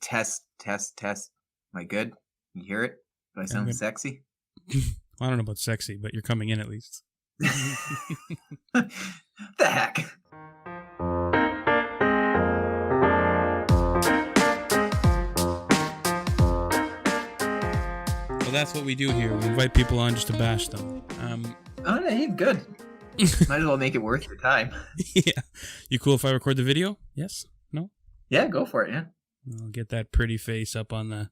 Test. Am I good? Can you hear it? Do I sound sexy? I don't know about sexy, but you're coming in at least. The heck? Well, that's what we do here. We invite people on just to bash them. Oh, yeah, good. Might as well make it worth your time. Yeah. You cool if I record the video? Yes? No? Yeah, go for it, yeah. I'll get that pretty face up on the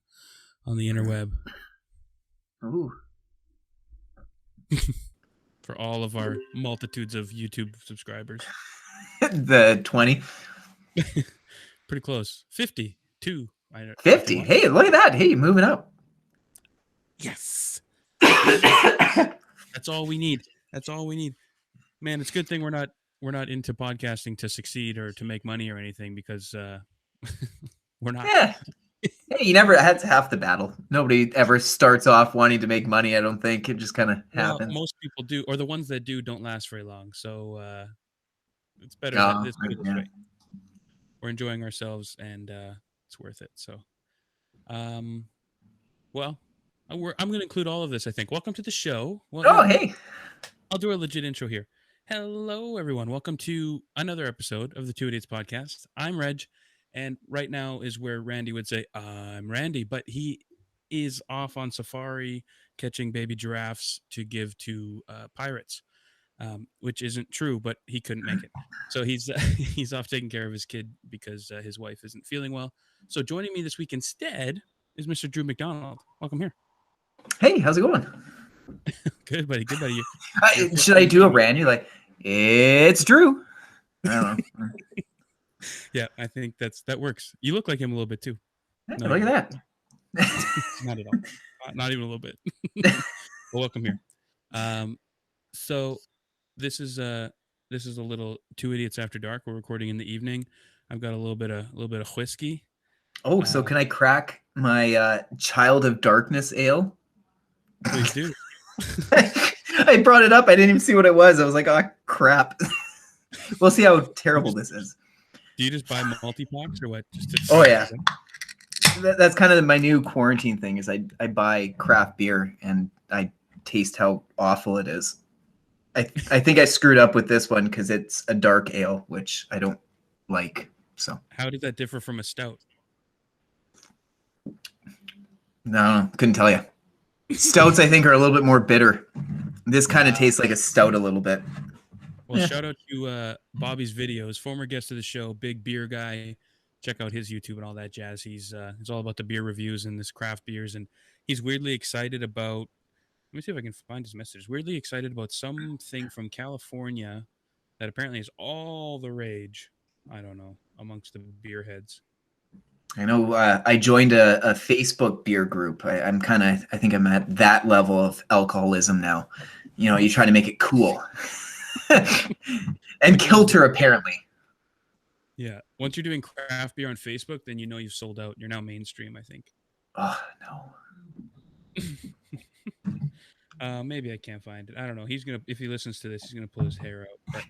interweb. Ooh. For all of our multitudes of YouTube subscribers. The 20. Pretty close. 52. 50. Hey, look at that. Hey, moving up. Yes. That's all we need. Man, it's a good thing we're not into podcasting to succeed or to make money or anything, because we're not. Yeah. Hey, you never had half the battle. Nobody ever starts off wanting to make money, I don't think. It just kind of happens. Most people do, or the ones that do don't last very long. So it's better that this way. We're enjoying ourselves, and it's worth it. So, well, I'm going to include all of this, I think. Welcome to the show. Well, hey. I'll do a legit intro here. Hello, everyone. Welcome to another episode of the Two Idiots Podcast. I'm Reg, and right now is where Randy would say, I'm Randy, but he is off on safari catching baby giraffes to give to pirates, which isn't true, but he couldn't make it. So he's off taking care of his kid because his wife isn't feeling well. So joining me this week instead is Mr. Drew Macdonald. Welcome here. Hey, how's it going? Good, buddy. Should I do a rant? You're like, it's Drew. I don't know. Yeah, I think that works. You look like him a little bit too. Hey, look at that. Not at all. Not even a little bit. Well, welcome here. So this is a little Two Idiots After Dark. We're recording in the evening. I've got a little bit of whiskey. Oh, so can I crack my Child of Darkness ale? Please do. I brought it up. I didn't even see what it was. I was like, oh, crap. We'll see how terrible this is. Do you just buy multi-packs or what? Oh, yeah. That's kind of my new quarantine thing is I buy craft beer and I taste how awful it is. I think I screwed up with this one because it's a dark ale, which I don't like. So how does that differ from a stout? No, couldn't tell you. Stouts, I think, are a little bit more bitter. This kind of tastes like a stout a little bit. Well, shout out to Bobby's videos, former guest of the show, big beer guy. Check out his YouTube and all that jazz. He's all about the beer reviews and this craft beers, and he's weirdly excited about. Let me see if I can find his message. Weirdly excited about something from California that apparently is all the rage. I don't know, amongst the beer heads. I know I joined a Facebook beer group. I think I'm at that level of alcoholism now. You know, you try to make it cool. And kilter, apparently. Yeah. Once you're doing craft beer on Facebook, then you know you've sold out. You're now mainstream, I think. Oh, no. Maybe I can't find it. I don't know. If he listens to this, he's gonna pull his hair out. But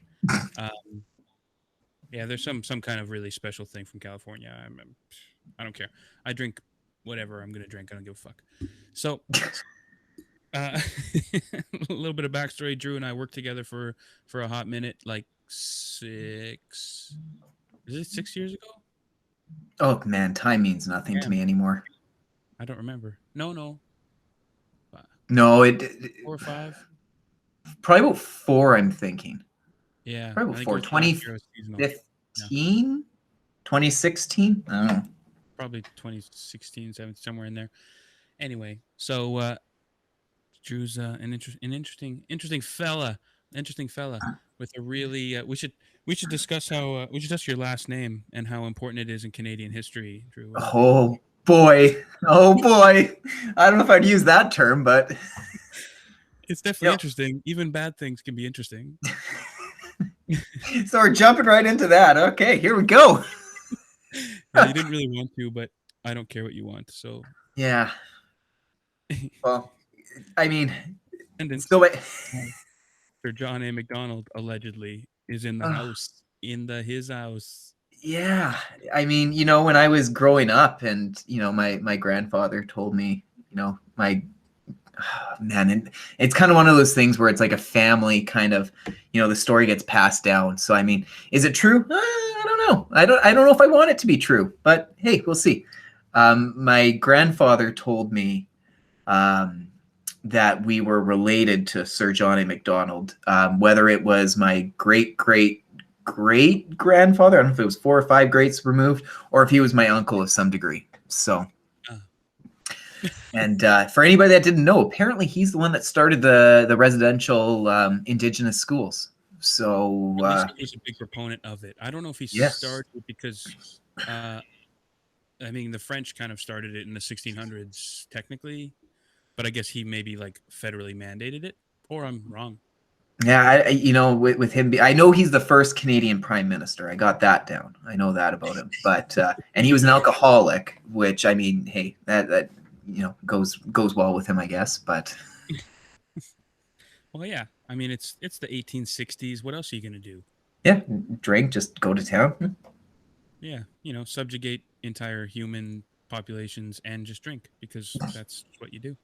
yeah, there's some kind of really special thing from California. I don't care. I drink whatever I'm gonna drink. I don't give a fuck. So, a little bit of backstory. Drew and I worked together for a hot minute, like 6. Is it 6 years ago? Oh man, time means nothing to me anymore. I don't remember. No. No, 4 or 5. Probably about 4. I'm thinking. Yeah, probably about 4. 2015, 2016. I don't know. Probably 2016, 17, somewhere in there. Anyway, so Drew's an interesting fella. Interesting fella with a really. We should discuss how we should discuss your last name and how important it is in Canadian history, Drew. Oh boy! I don't know if I'd use that term, but it's definitely interesting. Even bad things can be interesting. So we're jumping right into that. Okay, here we go. Yeah, you didn't really want to, but I don't care what you want. So yeah. Well, I mean, so Sir John A. Macdonald allegedly is in the house, his house. Yeah, I mean, when I was growing up, and my grandfather told me, my man, and it's kind of one of those things where it's like a family kind of, the story gets passed down. So I mean, is it true? I don't know. I don't know if I want it to be true, but hey, we'll see. My grandfather told me um, that we were related to Sir John A. Macdonald. Whether it was my great grandfather, I don't know if it was 4 or 5 greats removed, or if he was my uncle of some degree. So, Uh, and for anybody that didn't know, apparently he's the one that started the residential indigenous schools. So, At least he was a big proponent of it. I don't know if he yes. started it because, uh, I mean, the French kind of started it in the 1600s, technically, but I guess he maybe like federally mandated it, or I'm wrong. Yeah, with him, I know he's the first Canadian prime minister. I got that down. I know that about him. But and he was an alcoholic, which I mean, hey, that goes well with him, I guess. But Well, yeah. I mean, it's the 1860s. What else are you gonna do? yeah, drink, just go to town. Yeah, subjugate entire human populations and just drink because that's what you do.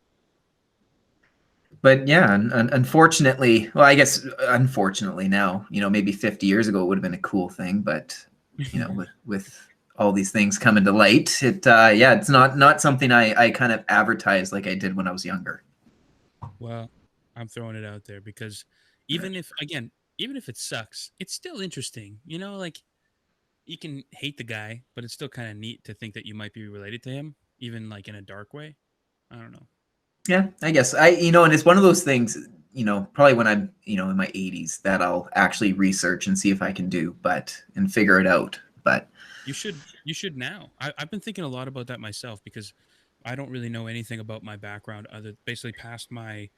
But yeah, unfortunately, well, I guess unfortunately now, maybe 50 years ago it would have been a cool thing, but with all these things coming to light, yeah, it's not something I kind of advertised like I did when I was younger. Well, I'm throwing it out there because even if, again, even if it sucks, it's still interesting. Like you can hate the guy, but it's still kind of neat to think that you might be related to him, even like in a dark way. I don't know. Yeah, I guess and it's one of those things, probably when I'm, in my 80s that I'll actually research and see if I can do, and figure it out. But You should now. I've been thinking a lot about that myself because I don't really know anything about my background other basically past my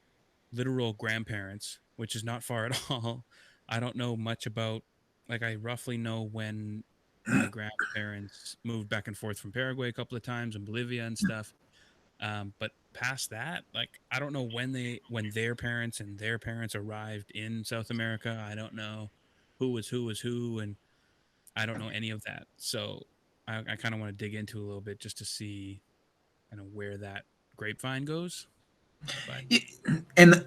literal grandparents, which is not far at all. I don't know much about, like, I roughly know when my grandparents moved back and forth from Paraguay a couple of times and Bolivia and stuff. But past that, like, I don't know when their parents and their parents arrived in South America. I don't know who, and I don't know any of that. So I kind of want to dig into a little bit just to see kind of where that grapevine goes. But and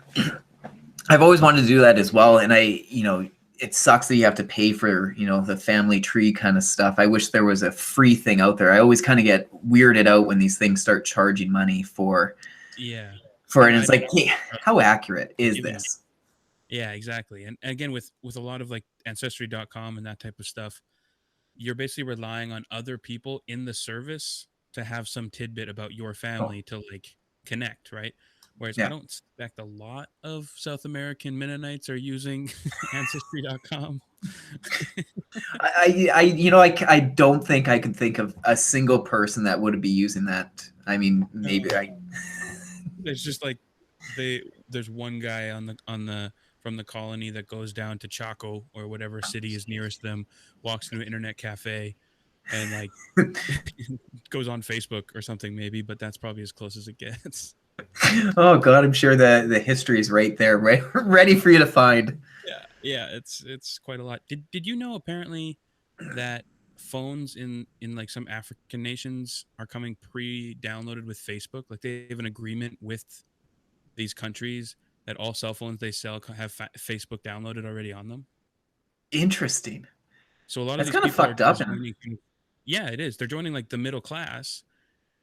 I've always wanted to do that as well. And it sucks that you have to pay for, the family tree kind of stuff. I wish there was a free thing out there. I always kind of get weirded out when these things start charging money yeah, for it. And I it's like, don't hey, how accurate is giving. this? Yeah, exactly. And again, with a lot of like ancestry.com and that type of stuff, you're basically relying on other people in the service to have some tidbit about your Oh, family to like connect, right? Whereas I yeah. don't suspect a lot of South American Mennonites are using ancestry.com. I don't think I could think of a single person that would be using that. I mean, maybe No, I. there's just like there's one guy on the from the colony that goes down to Chaco or whatever city is nearest them, walks into an internet cafe and like goes on Facebook or something maybe, but that's probably as close as it gets. Oh God, I'm sure the history is right there, right, ready for you to find. Yeah, it's quite a lot. Did you know apparently that phones in like some African nations are coming pre-downloaded with Facebook? Like they have an agreement with these countries that all cell phones they sell have Facebook downloaded already on them. Interesting. So a lot of That's these kind of people are fucked up. just joining. Yeah, it is. They're joining like the middle class,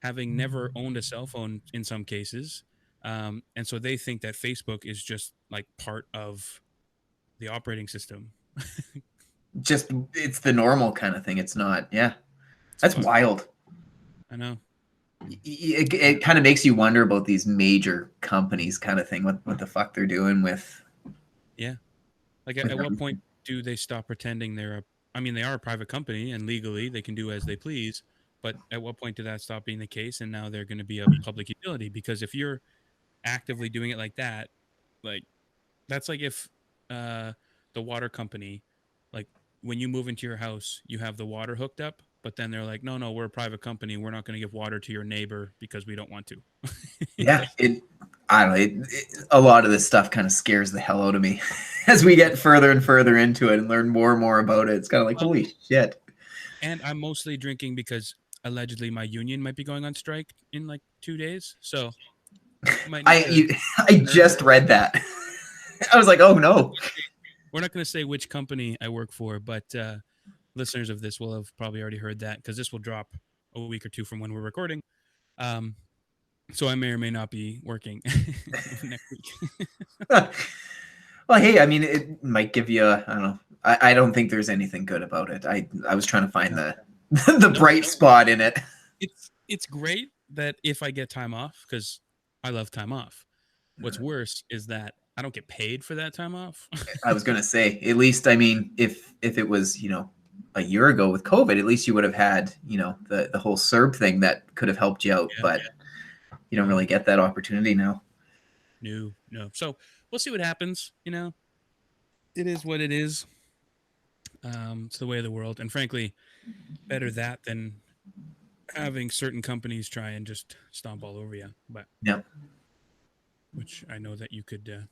having never owned a cell phone in some cases, and so they think that Facebook is just like part of the operating system. Just it's the normal kind of thing. It's not. Yeah, It's that's fucked up. wild. I know. It kind of makes you wonder about these major companies, kind of thing. What the fuck they're doing Yeah. Like with at what point everything. do they stop pretending they're a I mean they are a private company and legally they can do as they please, but at what point did that stop being the case and now they're going to be a public utility because if you're actively doing it like that, like that's like if uh the water company like when you move into your house, you have the water hooked up, but then they're like, "No, we're a private company. We're not going to give water to your neighbor because we don't want to." Yeah, I don't know. A lot of this stuff kind of scares the hell out of me as we get further and further into it and learn more and more about it. It's kind of like, Well, holy shit. And I'm mostly drinking because allegedly my union might be going on strike in like 2 days. So might need to. I just read that. I was like, oh no. We're not going to say which company I work for, but listeners of this will have probably already heard that because this will drop a week or two from when we're recording. Um, so I may or may not be working next week. Well, hey, I mean, it might give you I don't know. I don't think there's anything good about it. I was trying to find the bright spot in it. It's great that if I get time off, because I love time off. What's worse is that I don't get paid for that time off. I was gonna say, at least, I mean, if it was, a year ago with COVID, at least you would have had, the whole CERB thing that could have helped you out, but you don't really get that opportunity now. No. So we'll see what happens. It is what it is. It's the way of the world, and frankly, better that than having certain companies try and just stomp all over you. But yeah, which I know that you could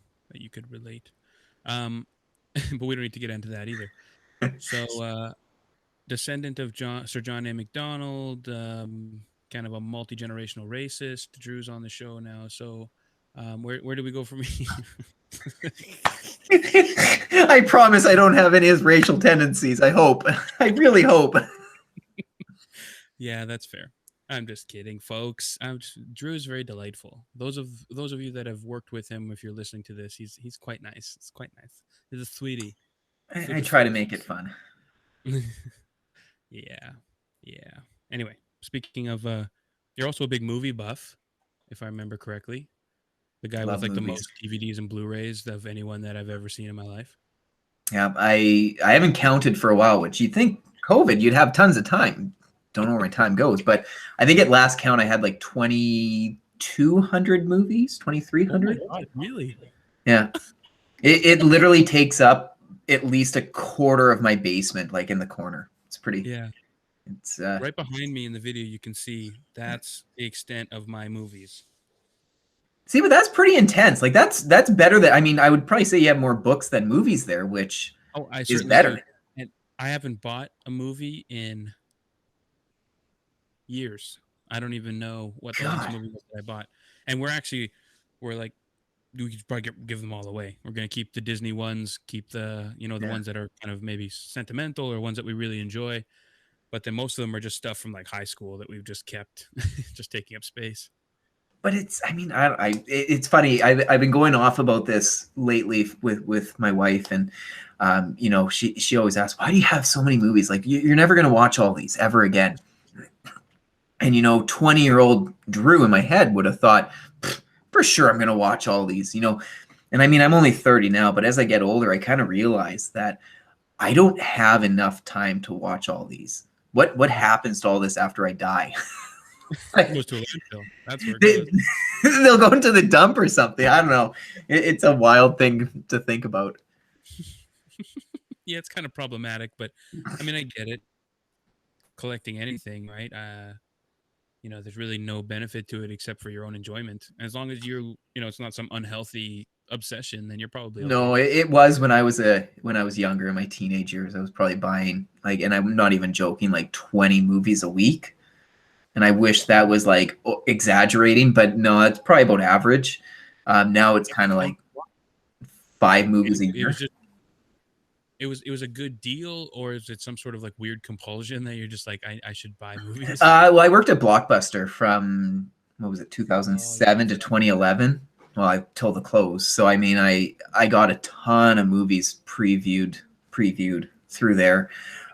relate. But we don't need to get into that either. So, descendant of Sir John A. Macdonald, kind of a multi-generational racist. Drew's on the show now. So, where do we go from here? I promise I don't have any of his racial tendencies. I hope. I really hope. Yeah, that's fair. I'm just kidding, folks. Drew's very delightful. Those of you that have worked with him, if you're listening to this, he's quite nice. It's quite nice. He's a sweetie. I try to make it fun. Yeah. Anyway, speaking of, you're also a big movie buff, if I remember correctly. The guy Love with like movies. the most DVDs and Blu-rays of anyone that I've ever seen in my life. Yeah, I haven't counted for a while, which you'd think COVID, you'd have tons of time. Don't know where my time goes, but I think at last count I had like 2,200 movies, 2,300. Oh my God, really? Yeah. It literally takes up at least a quarter of my basement, like in the corner. It's pretty. Yeah. It's Right behind me in the video, you can see that's the extent of my movies. See, but that's pretty intense. Like that's better than, I mean, I would probably say you have more books than movies there, which I is certainly better. do. And I haven't bought a movie in years. I don't even know what the last movie was that I bought. And we're like, we could probably give them all away. We're going to keep the Disney ones, keep the, the ones that are kind of maybe sentimental or ones that we really enjoy. But then most of them are just stuff from like high school that we've just kept just taking up space. But it's, I mean, it's funny. I've been going off about this lately with my wife, and she always asks, why do you have so many movies? Like you're never going to watch all these ever again. And 20-year-old Drew in my head would have thought, for sure I'm going to watch all these. And I mean, I'm only 30 now, but as I get older, I kind of realize that I don't have enough time to watch all these. What happens to all this after I die? It goes to a landfill. That's where it goes. They'll go into the dump or something. I don't know. It's a wild thing to think about. Yeah, it's kind of problematic, but I mean, I get it. Collecting anything, right? There's really no benefit to it except for your own enjoyment. And as long as it's not some unhealthy obsession, then you're probably okay. No, it was when I was younger in my teenage years. I was probably buying and I'm not even joking, like 20 movies a week. And I wish that was like exaggerating, but no, it's probably about average. Now it's kind of like 5 movies a year. It was a good deal, or is it some sort of like weird compulsion that you're just like, I should buy movies? Well, I worked at Blockbuster from, what was it, 2007 to 2011. Well, till the close. So I mean, I got a ton of movies previewed through there,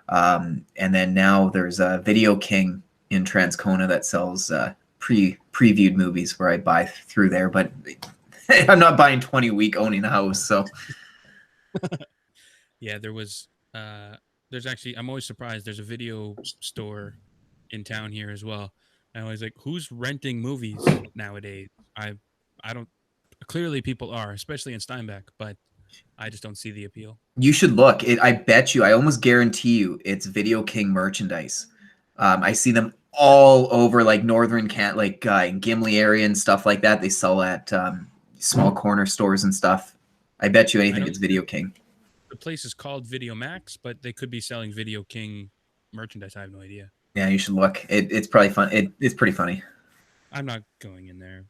and then now there's a Video King in Transcona that sells previewed movies where I buy through there, but I'm not buying 20 a week owning a house. So yeah, there's actually, I'm always surprised. There's a video store in town here as well. And I was like, who's renting movies nowadays? I don't, clearly people are, especially in Steinbeck, but I just don't see the appeal. You should look. I bet you, I almost guarantee you it's Video King merchandise. I see them all over like northern in Gimli area and stuff like that. They sell at small corner stores and stuff. I bet you anything it's Video King. The place is called Video Max, but they could be selling Video King merchandise. I have no idea. Yeah, you should look. It's probably fun. It's pretty funny. I'm not going in there.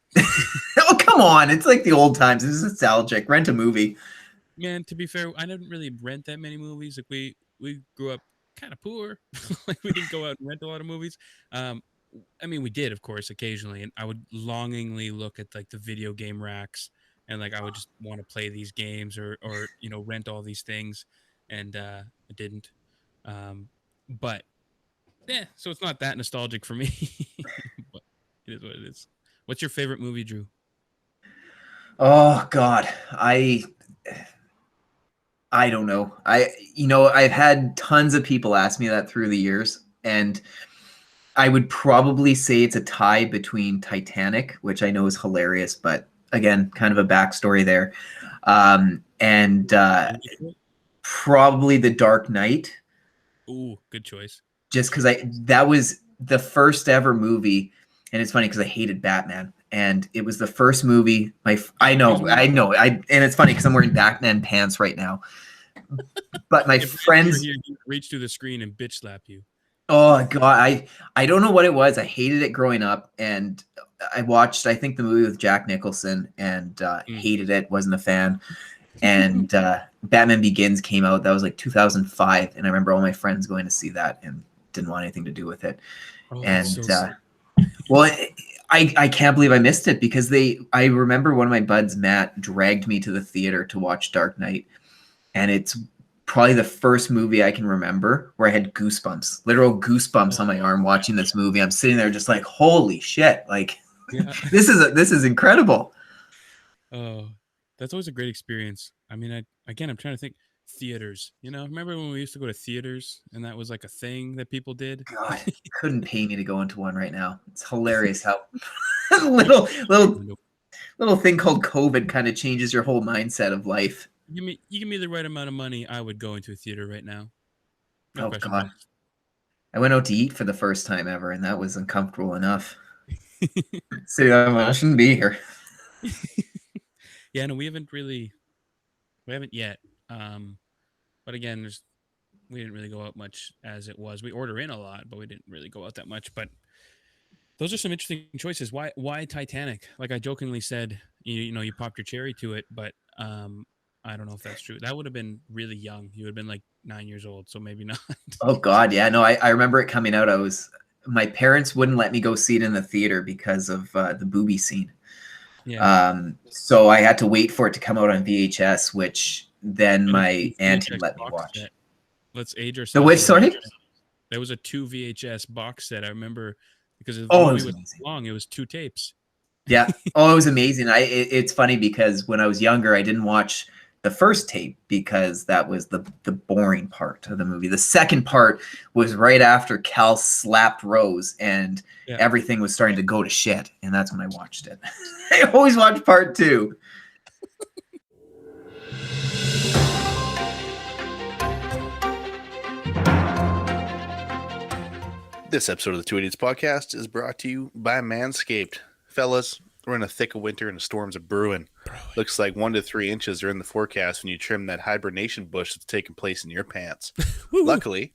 Oh, come on. It's like the old times. It's nostalgic. Rent a movie. Man, to be fair, I didn't really rent that many movies. Like we grew up kind of poor. Like we didn't go out and rent a lot of movies. Um, I mean, we did, of course, occasionally, and I would longingly look at like the video game racks, and like I would just want to play these games or rent all these things, and I didn't. But yeah, so it's not that nostalgic for me, but it is what it is. What's your favorite movie, Drew? Oh God. I don't know. I've had tons of people ask me that through the years, and I would probably say it's a tie between Titanic, which I know is hilarious, but again, kind of a backstory there, and probably The Dark Knight, Ooh, good choice. just because that was the first ever movie, and it's funny because I hated Batman, and it was the first movie. I know, and it's funny because I'm wearing Batman pants right now. But my friends here reach through the screen and bitch slap you. Oh God, I don't know what it was. I hated it growing up, and I watched I think the movie with Jack Nicholson and hated it. Wasn't a fan. And Batman Begins came out. That was like 2005, and I remember all my friends going to see that and didn't want anything to do with it. Oh, And so well, I can't believe I missed it because I remember one of my buds, Matt, dragged me to the theater to watch Dark Knight, and it's probably the first movie I can remember where I had goosebumps, literal goosebumps on my arm watching this movie. I'm sitting there just like, holy shit. Like yeah. this is incredible. Oh, that's always a great experience. I mean, I'm trying to think theaters. Remember when we used to go to theaters and that was like a thing that people did? God, couldn't pay me to go into one right now. It's hilarious how little thing called COVID kind of changes your whole mindset of life. You give me the right amount of money, I would go into a theater right now. No Oh questions God. I went out to eat for the first time ever, and that was uncomfortable enough. See, I shouldn't be here. Yeah, no, we haven't yet. But again, we didn't really go out much as it was. We order in a lot, but we didn't really go out that much. But those are some interesting choices. Why Titanic? Like I jokingly said, you popped your cherry to it, but I don't know if that's true. That would have been really young. You would have been like 9 years old, so maybe not. Oh God, yeah, no, I remember it coming out. My parents wouldn't let me go see it in the theater because of the booby scene. Yeah. So I had to wait for it to come out on VHS, which then my auntie let me watch. Set. Let's age ourselves. The which, sorry? There was a 2 VHS box set. I remember because the movie was long. It was 2 tapes. Yeah. Oh, it was amazing. It's funny because when I was younger, I didn't watch the first tape because that was the boring part of the movie. The second part was right after Cal slapped Rose and everything was starting to go to shit. And that's when I watched it. I always watch part 2. This episode of the Two Idiots Podcast is brought to you by Manscaped. Fellas, we're in a thick of winter and the storms are brewing. Looks like 1 to 3 inches are in the forecast when you trim that hibernation bush that's taking place in your pants. Luckily,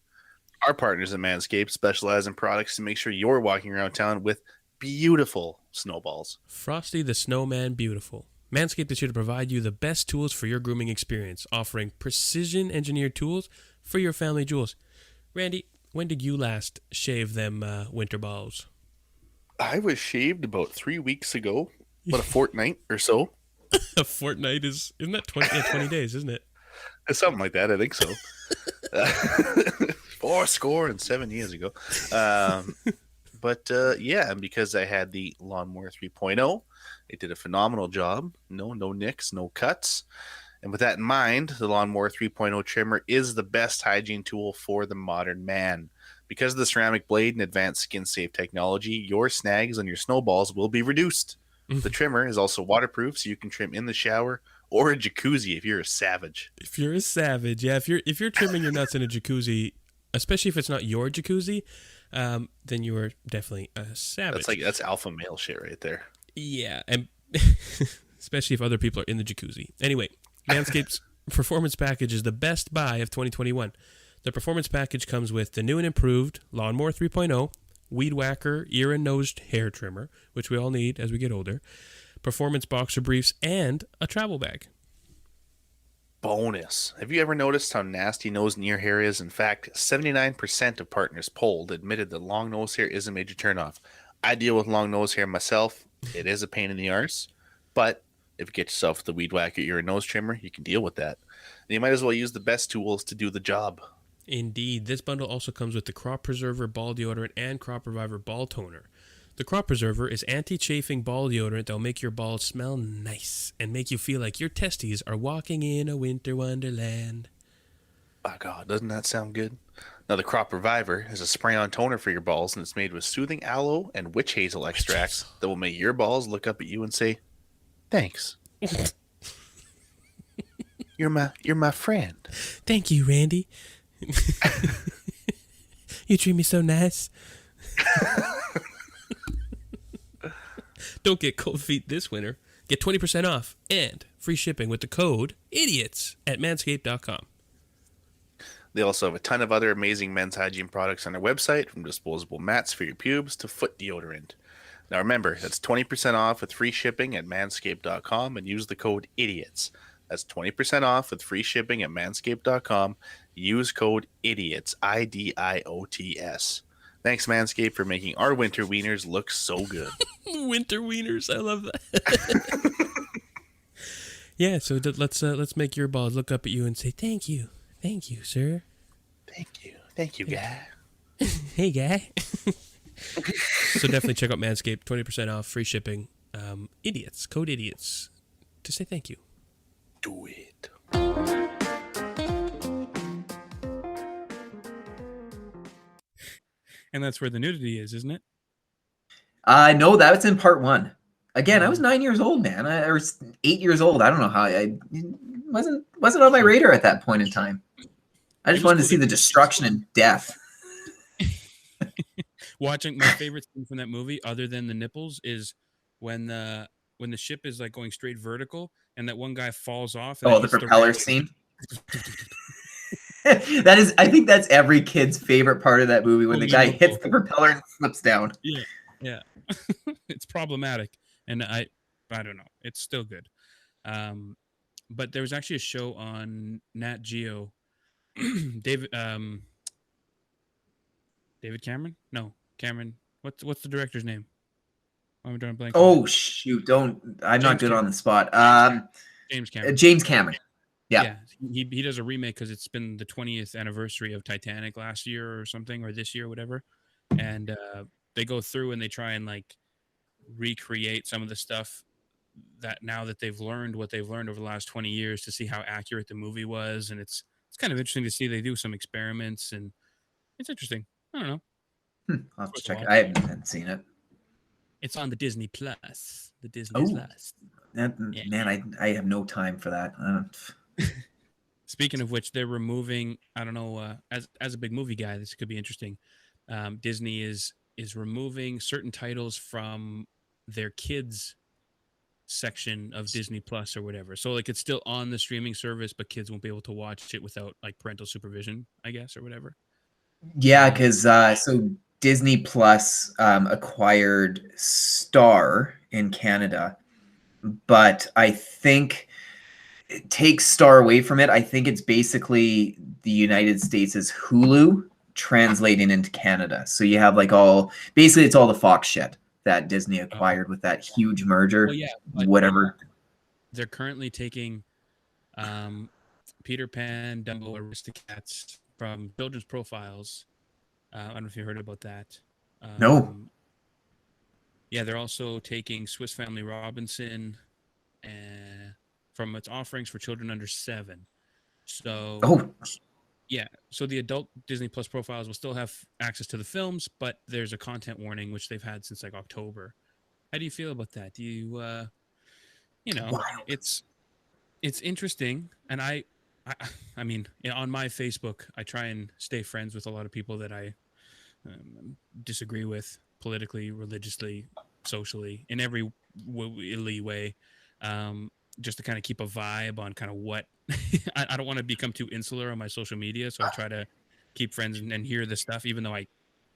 our partners at Manscaped specialize in products to make sure you're walking around town with beautiful snowballs. Frosty the Snowman Beautiful. Manscaped is here to provide you the best tools for your grooming experience, offering precision-engineered tools for your family jewels. Randy, when did you last shave them winter balls? I was shaved about 3 weeks ago, a fortnight or so. A fortnight isn't that 20 days, isn't it? Something like that, I think so. 4 years ago. Yeah, and because I had the Lawnmower 3.0, it did a phenomenal job. No nicks, no cuts. And with that in mind, the Lawnmower 3.0 trimmer is the best hygiene tool for the modern man. Because of the ceramic blade and advanced skin-safe technology, your snags on your snowballs will be reduced. The trimmer is also waterproof, so you can trim in the shower or a jacuzzi if you're a savage. If you're a savage, yeah. If you're trimming your nuts in a jacuzzi, especially if it's not your jacuzzi, then you are definitely a savage. That's alpha male shit right there. Yeah, and especially if other people are in the jacuzzi. Anyway, Manscaped's Performance Package is the best buy of 2021. The performance package comes with the new and improved Lawnmower 3.0, Weed Whacker ear and nose hair trimmer, which we all need as we get older, performance boxer briefs, and a travel bag. Bonus. Have you ever noticed how nasty nose and ear hair is? In fact, 79% of partners polled admitted that long nose hair is a major turnoff. I deal with long nose hair myself. It is a pain in the arse, but if you get yourself the Weed Whacker ear and nose trimmer, you can deal with that. And you might as well use the best tools to do the job. Indeed, this bundle also comes with the Crop Preserver Ball Deodorant and Crop Reviver Ball Toner. The Crop Preserver is anti-chafing ball deodorant that will make your balls smell nice and make you feel like your testes are walking in a winter wonderland. By God, doesn't that sound good? Now, the Crop Reviver is a spray-on toner for your balls, and it's made with soothing aloe and witch hazel extracts that will make your balls look up at you and say, "Thanks. You're my friend." Thank you, Randy. You treat me so nice. Don't get cold feet this winter. Get 20% off and free shipping with the code IDIOTS at manscaped.com. They also have a ton of other amazing men's hygiene products on their website, from disposable mats for your pubes to foot deodorant. Now remember, that's 20% off with free shipping at manscaped.com and use the code IDIOTS. That's 20% off with free shipping at manscaped.com. Use code IDIOTS, IDIOTS. Thanks, Manscaped, for making our winter wieners look so good. Winter wieners, I love that. Yeah, so let's make your balls look up at you and say thank you, sir. Thank you, guy. Hey, guy. So definitely check out Manscaped, 20% off, free shipping. Idiots, code IDIOTS, to say thank you. Do it. And that's where the nudity is, isn't it? No, that was in part 1. Again, I was 9 years old, man. I was 8 years old. I don't know how I wasn't on my radar at that point in time. I just wanted to see the destruction and death. Watching my favorite scene from that movie, other than the nipples, is when the ship is like going straight vertical and that one guy falls off. And Oh, the propeller scene. That is, I think that's every kid's favorite part of that movie, when the guy hits the propeller and slips down. Yeah. It's problematic, and I don't know. It's still good. But there was actually a show on Nat Geo. David Cameron? No, Cameron. What's the director's name? I'm drawing a blank. Oh shoot! I'm not good on the spot. James Cameron. James Cameron. Yeah. He does a remake because it's been the 20th anniversary of Titanic last year or something, or this year, or whatever. And they go through and they try and like recreate some of the stuff that now that they've learned what they've learned over the last 20 years to see how accurate the movie was. And it's kind of interesting to see. They do some experiments, and it's interesting. I don't know. I'll have to check it. I haven't seen it. It's on the Disney Plus. The Disney Plus. Man, I have no time for that. Speaking of which, they're removing, I don't know, as a big movie guy, this could be interesting. Disney is removing certain titles from their kids section of Disney Plus or whatever. So like it's still on the streaming service, but kids won't be able to watch it without like parental supervision, I guess, or whatever. Yeah, because so Disney Plus acquired Star in Canada, but I think it takes Star away from it. I think it's basically the United States' Hulu translating into Canada. So you have like basically it's all the Fox shit that Disney acquired with that huge merger. Well, yeah, whatever. They're currently taking Peter Pan, Dumbo, Aristocats from children's profiles. I don't know if you heard about that. No. Yeah, they're also taking Swiss Family Robinson from its offerings for children under 7. So, yeah. So the adult Disney Plus profiles will still have access to the films, but there's a content warning, which they've had since like October. How do you feel about that? Do you, it's interesting. And I mean, on my Facebook, I try and stay friends with a lot of people that I disagree with politically, religiously, socially, in every way, just to kind of keep a vibe on kind of what I don't want to become too insular on my social media. So I try to keep friends and hear this stuff, even though I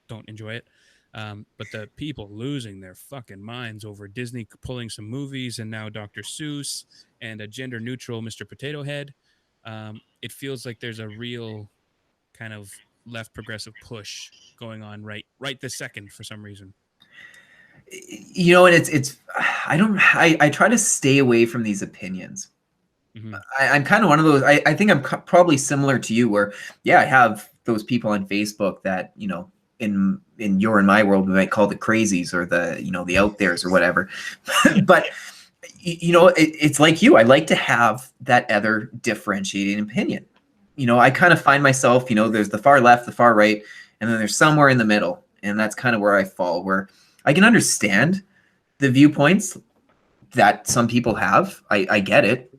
don't enjoy it. But the people losing their fucking minds over Disney pulling some movies and now Dr. Seuss and a gender neutral Mr. Potato Head. It feels like there's a real kind of left progressive push going on right this second for some reason. And it's I try to stay away from these opinions. Mm-hmm. I'm kind of one of those. I think I'm probably similar to you, where I have those people on Facebook that in your and my world we might call the crazies or the the out theres or whatever. But it's like you. I like to have that other differentiating opinion. I kind of find myself, there's the far left, the far right, and then there's somewhere in the middle, and that's kind of where I fall. Where I can understand the viewpoints that some people have. I get it.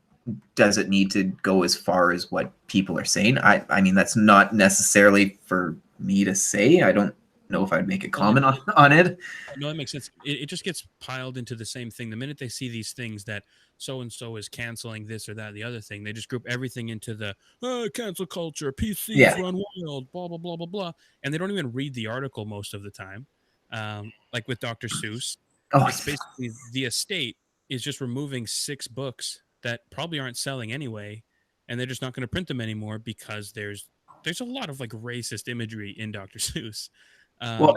Does it need to go as far as what people are saying? I mean, that's not necessarily for me to say. I don't know if I'd make a comment on it. No, that makes sense. It just gets piled into the same thing. The minute they see these things that so-and-so is canceling this or that, the other thing, they just group everything into the cancel culture, PCs run wild, blah, blah, blah, blah, blah. And they don't even read the article most of the time. Like with Dr. Seuss, it's basically the estate is just removing 6 books that probably aren't selling anyway, and they're just not going to print them anymore because there's a lot of like racist imagery in Dr. Seuss. Well,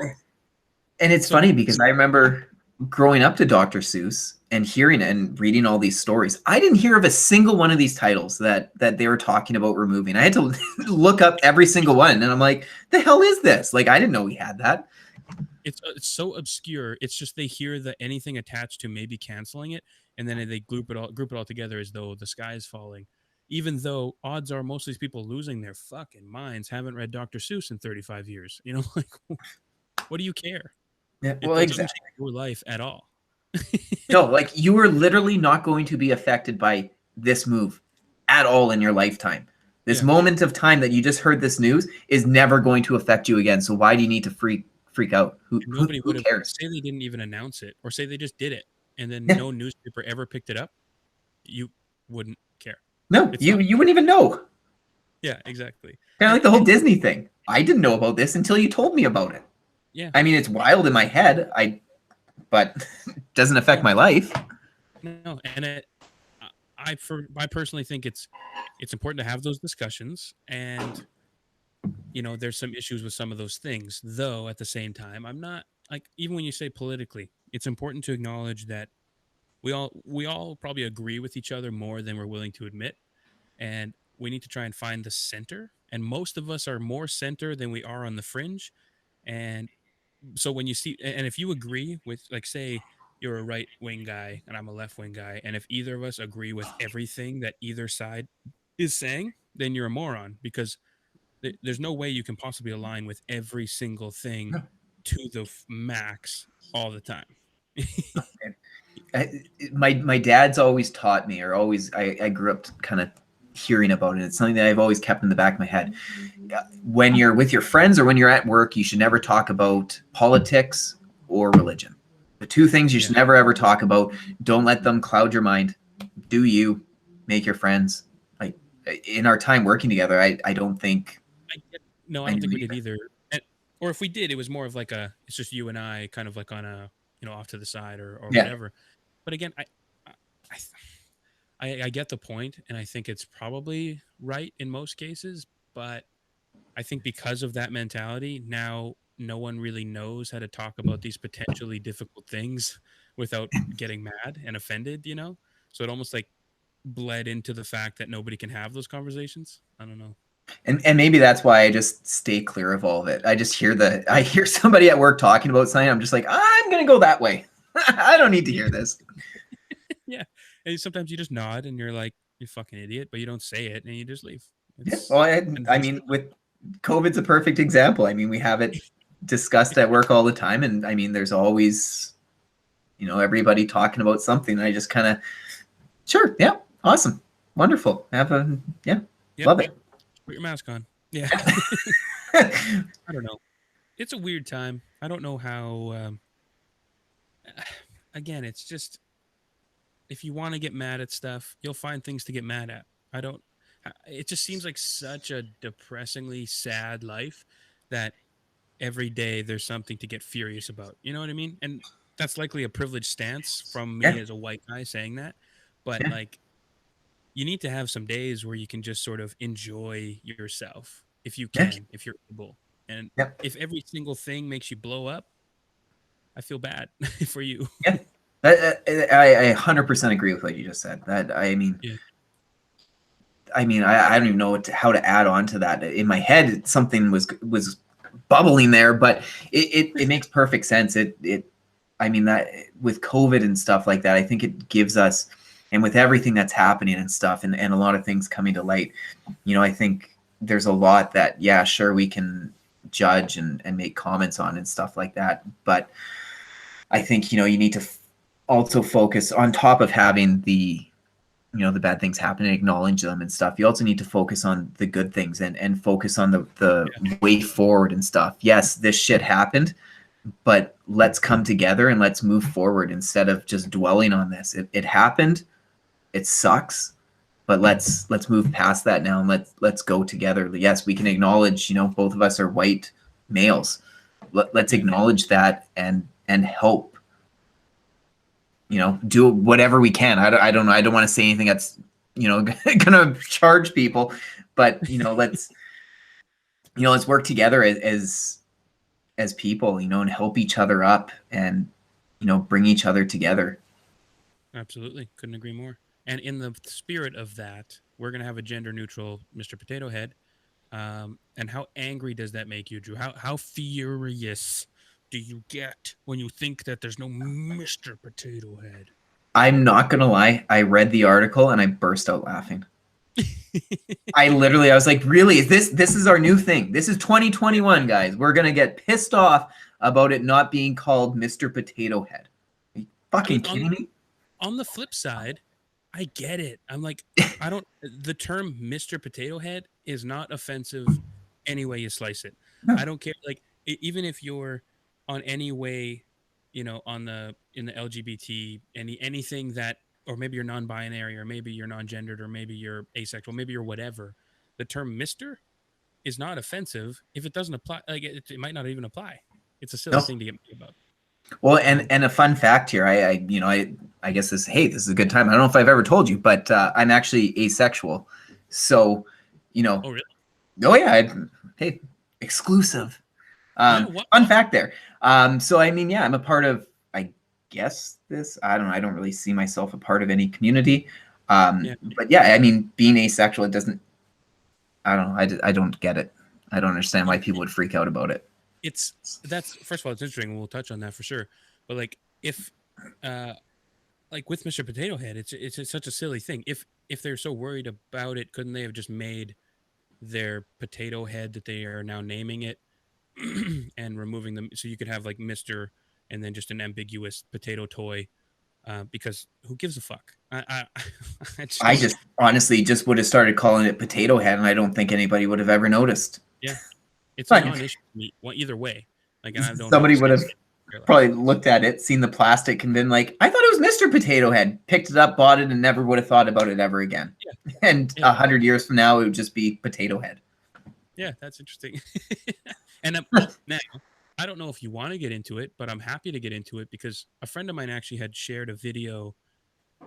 and it's funny because I remember growing up to Dr. Seuss and hearing and reading all these stories. I didn't hear of a single one of these titles that they were talking about removing. I had to look up every single one, and I'm like, the hell is this? Like, I didn't know we had that. It's so obscure. It's just they hear that anything attached to maybe canceling it, and then they group it all together as though the sky is falling. Even though odds are most of these people losing their fucking minds haven't read Dr. Seuss in 35 years. Like, what do you care? Yeah, well, it doesn't change your life at all. No, like you are literally not going to be affected by this move at all in your lifetime. This moment of time that you just heard this news is never going to affect you again. So why do you need to freak out? Nobody would have cares? Say they didn't even announce it, or say they just did it, and then no newspaper ever picked it up. You wouldn't care. No, you wouldn't even know. Yeah, exactly. Kind of like the whole Disney thing. I didn't know about this until you told me about it. Yeah. I mean, it's wild in my head. But it doesn't affect my life. No, and I personally think it's important to have those discussions, and there's some issues with some of those things. Though at the same time, I'm not like, even when you say politically, it's important to acknowledge that we all probably agree with each other more than we're willing to admit, and we need to try and find the center. And most of us are more center than we are on the fringe. And so when you see, and if you agree with, like, say you're a right wing guy and I'm a left wing guy, and if either of us agree with everything that either side is saying, then you're a moron, because there's no way you can possibly align with every single thing to the max all the time. My dad's always taught me, or always, I grew up kind of hearing about it. It's something that I've always kept in the back of my head. When you're with your friends or when you're at work, you should never talk about politics or religion. The two things you should never ever talk about. Don't let them cloud your mind. Do you make your friends? Like, in our time working together, I don't think. I don't think we did either. Or if we did, it was more of like it's just you and I, kind of like on a off to the side or whatever. But again, I get the point, and I think it's probably right in most cases, but I think because of that mentality, now no one really knows how to talk about these potentially difficult things without getting mad and offended, So it almost like bled into the fact that nobody can have those conversations. I don't know. And maybe that's why I just stay clear of all of it. I just hear somebody at work talking about something. I'm just like, I'm going to go that way. I don't need to hear this. Yeah. And sometimes you just nod and you're like, you fucking idiot, but you don't say it and you just leave. Well, I mean, with COVID's a perfect example. I mean, we have it discussed at work all the time. And I mean, there's always, everybody talking about something. I just kind of, sure. Yeah. Awesome. Wonderful. Love it. Put your mask on. Yeah. I don't know. It's a weird time. I don't know how, again, it's just, if you want to get mad at stuff, you'll find things to get mad at. It just seems like such a depressingly sad life that every day there's something to get furious about. You know what I mean? And that's likely a privileged stance from me Yeah. as a white guy saying that. But Yeah. like, you need to have some days where you can just sort of enjoy yourself if you Yeah. can, if you're able. And Yep. if every single thing makes you blow up, I feel bad for you. Yeah. I 100% agree with what you just said. That Yeah. I don't even know how to add on to that. In my head, something was bubbling there, but it makes perfect sense. I mean, that with COVID and stuff like that, I think it gives us, and with everything that's happening and stuff, and a lot of things coming to light, I think there's a lot that, yeah, sure, we can judge and make comments on and stuff like that. But I think, you need to also focus on top of having the bad things happen and acknowledge them and stuff. You also need to focus on the good things and focus on the way forward and stuff. Yes, this shit happened, but let's come together and let's move forward instead of just dwelling on this. It happened. It sucks, but let's move past that now and let's go together. Yes, we can acknowledge, both of us are white males. Let's acknowledge that and help, do whatever we can. I don't know. I don't want to say anything that's, gonna charge people, but let's work together as people, and help each other up and, bring each other together. Absolutely. Couldn't agree more. And in the spirit of that, we're going to have a gender neutral Mr. Potato Head. And how angry does that make you, Drew? How furious do you get when you think that there's no Mr. Potato Head? I'm not going to lie. I read the article and I burst out laughing. I was like, really? This is our new thing. This is 2021, guys. We're going to get pissed off about it not being called Mr. Potato Head. Are you fucking kidding me? On the flip side, I get it. I'm like, the term Mr. Potato Head is not offensive any way you slice it. No. I don't care. Like, even if you're on any way, in the LGBT, anything that, or maybe you're non-binary, or maybe you're non-gendered, or maybe you're asexual, maybe you're whatever, the term Mr. is not offensive if it doesn't apply. Like, it might not even apply. It's a silly thing to get mad about. Well, and a fun fact here, I guess this is a good time. I don't know if I've ever told you, but I'm actually asexual. So, Oh, really? Oh yeah, hey, exclusive. Fun fact there. So I mean, yeah, I'm a part of, I guess this. I don't know. I don't really see myself a part of any community. But yeah, I mean, being asexual, it doesn't. I don't know. I don't get it. I don't understand why people would freak out about it. That's first of all, it's interesting. We'll touch on that for sure. But like, if like with Mr. Potato Head, it's such a silly thing. If they're so worried about it, couldn't they have just made their potato head that they are now naming it and removing them, so you could have like Mr. and then just an ambiguous potato toy? Because who gives a fuck? I just honestly just would have started calling it Potato Head, and I don't think anybody would have ever noticed. Yeah, it's a non-issue to me. Either way, like, and I don't. Somebody would have probably looked at it, seen the plastic, and been like, "I thought it was Mr. Potato Head." Picked it up, bought it, and never would have thought about it ever again. Yeah. And 100 years from now, it would just be Potato Head. Yeah, that's interesting. And now, I don't know if you want to get into it, but I'm happy to get into it because a friend of mine actually had shared a video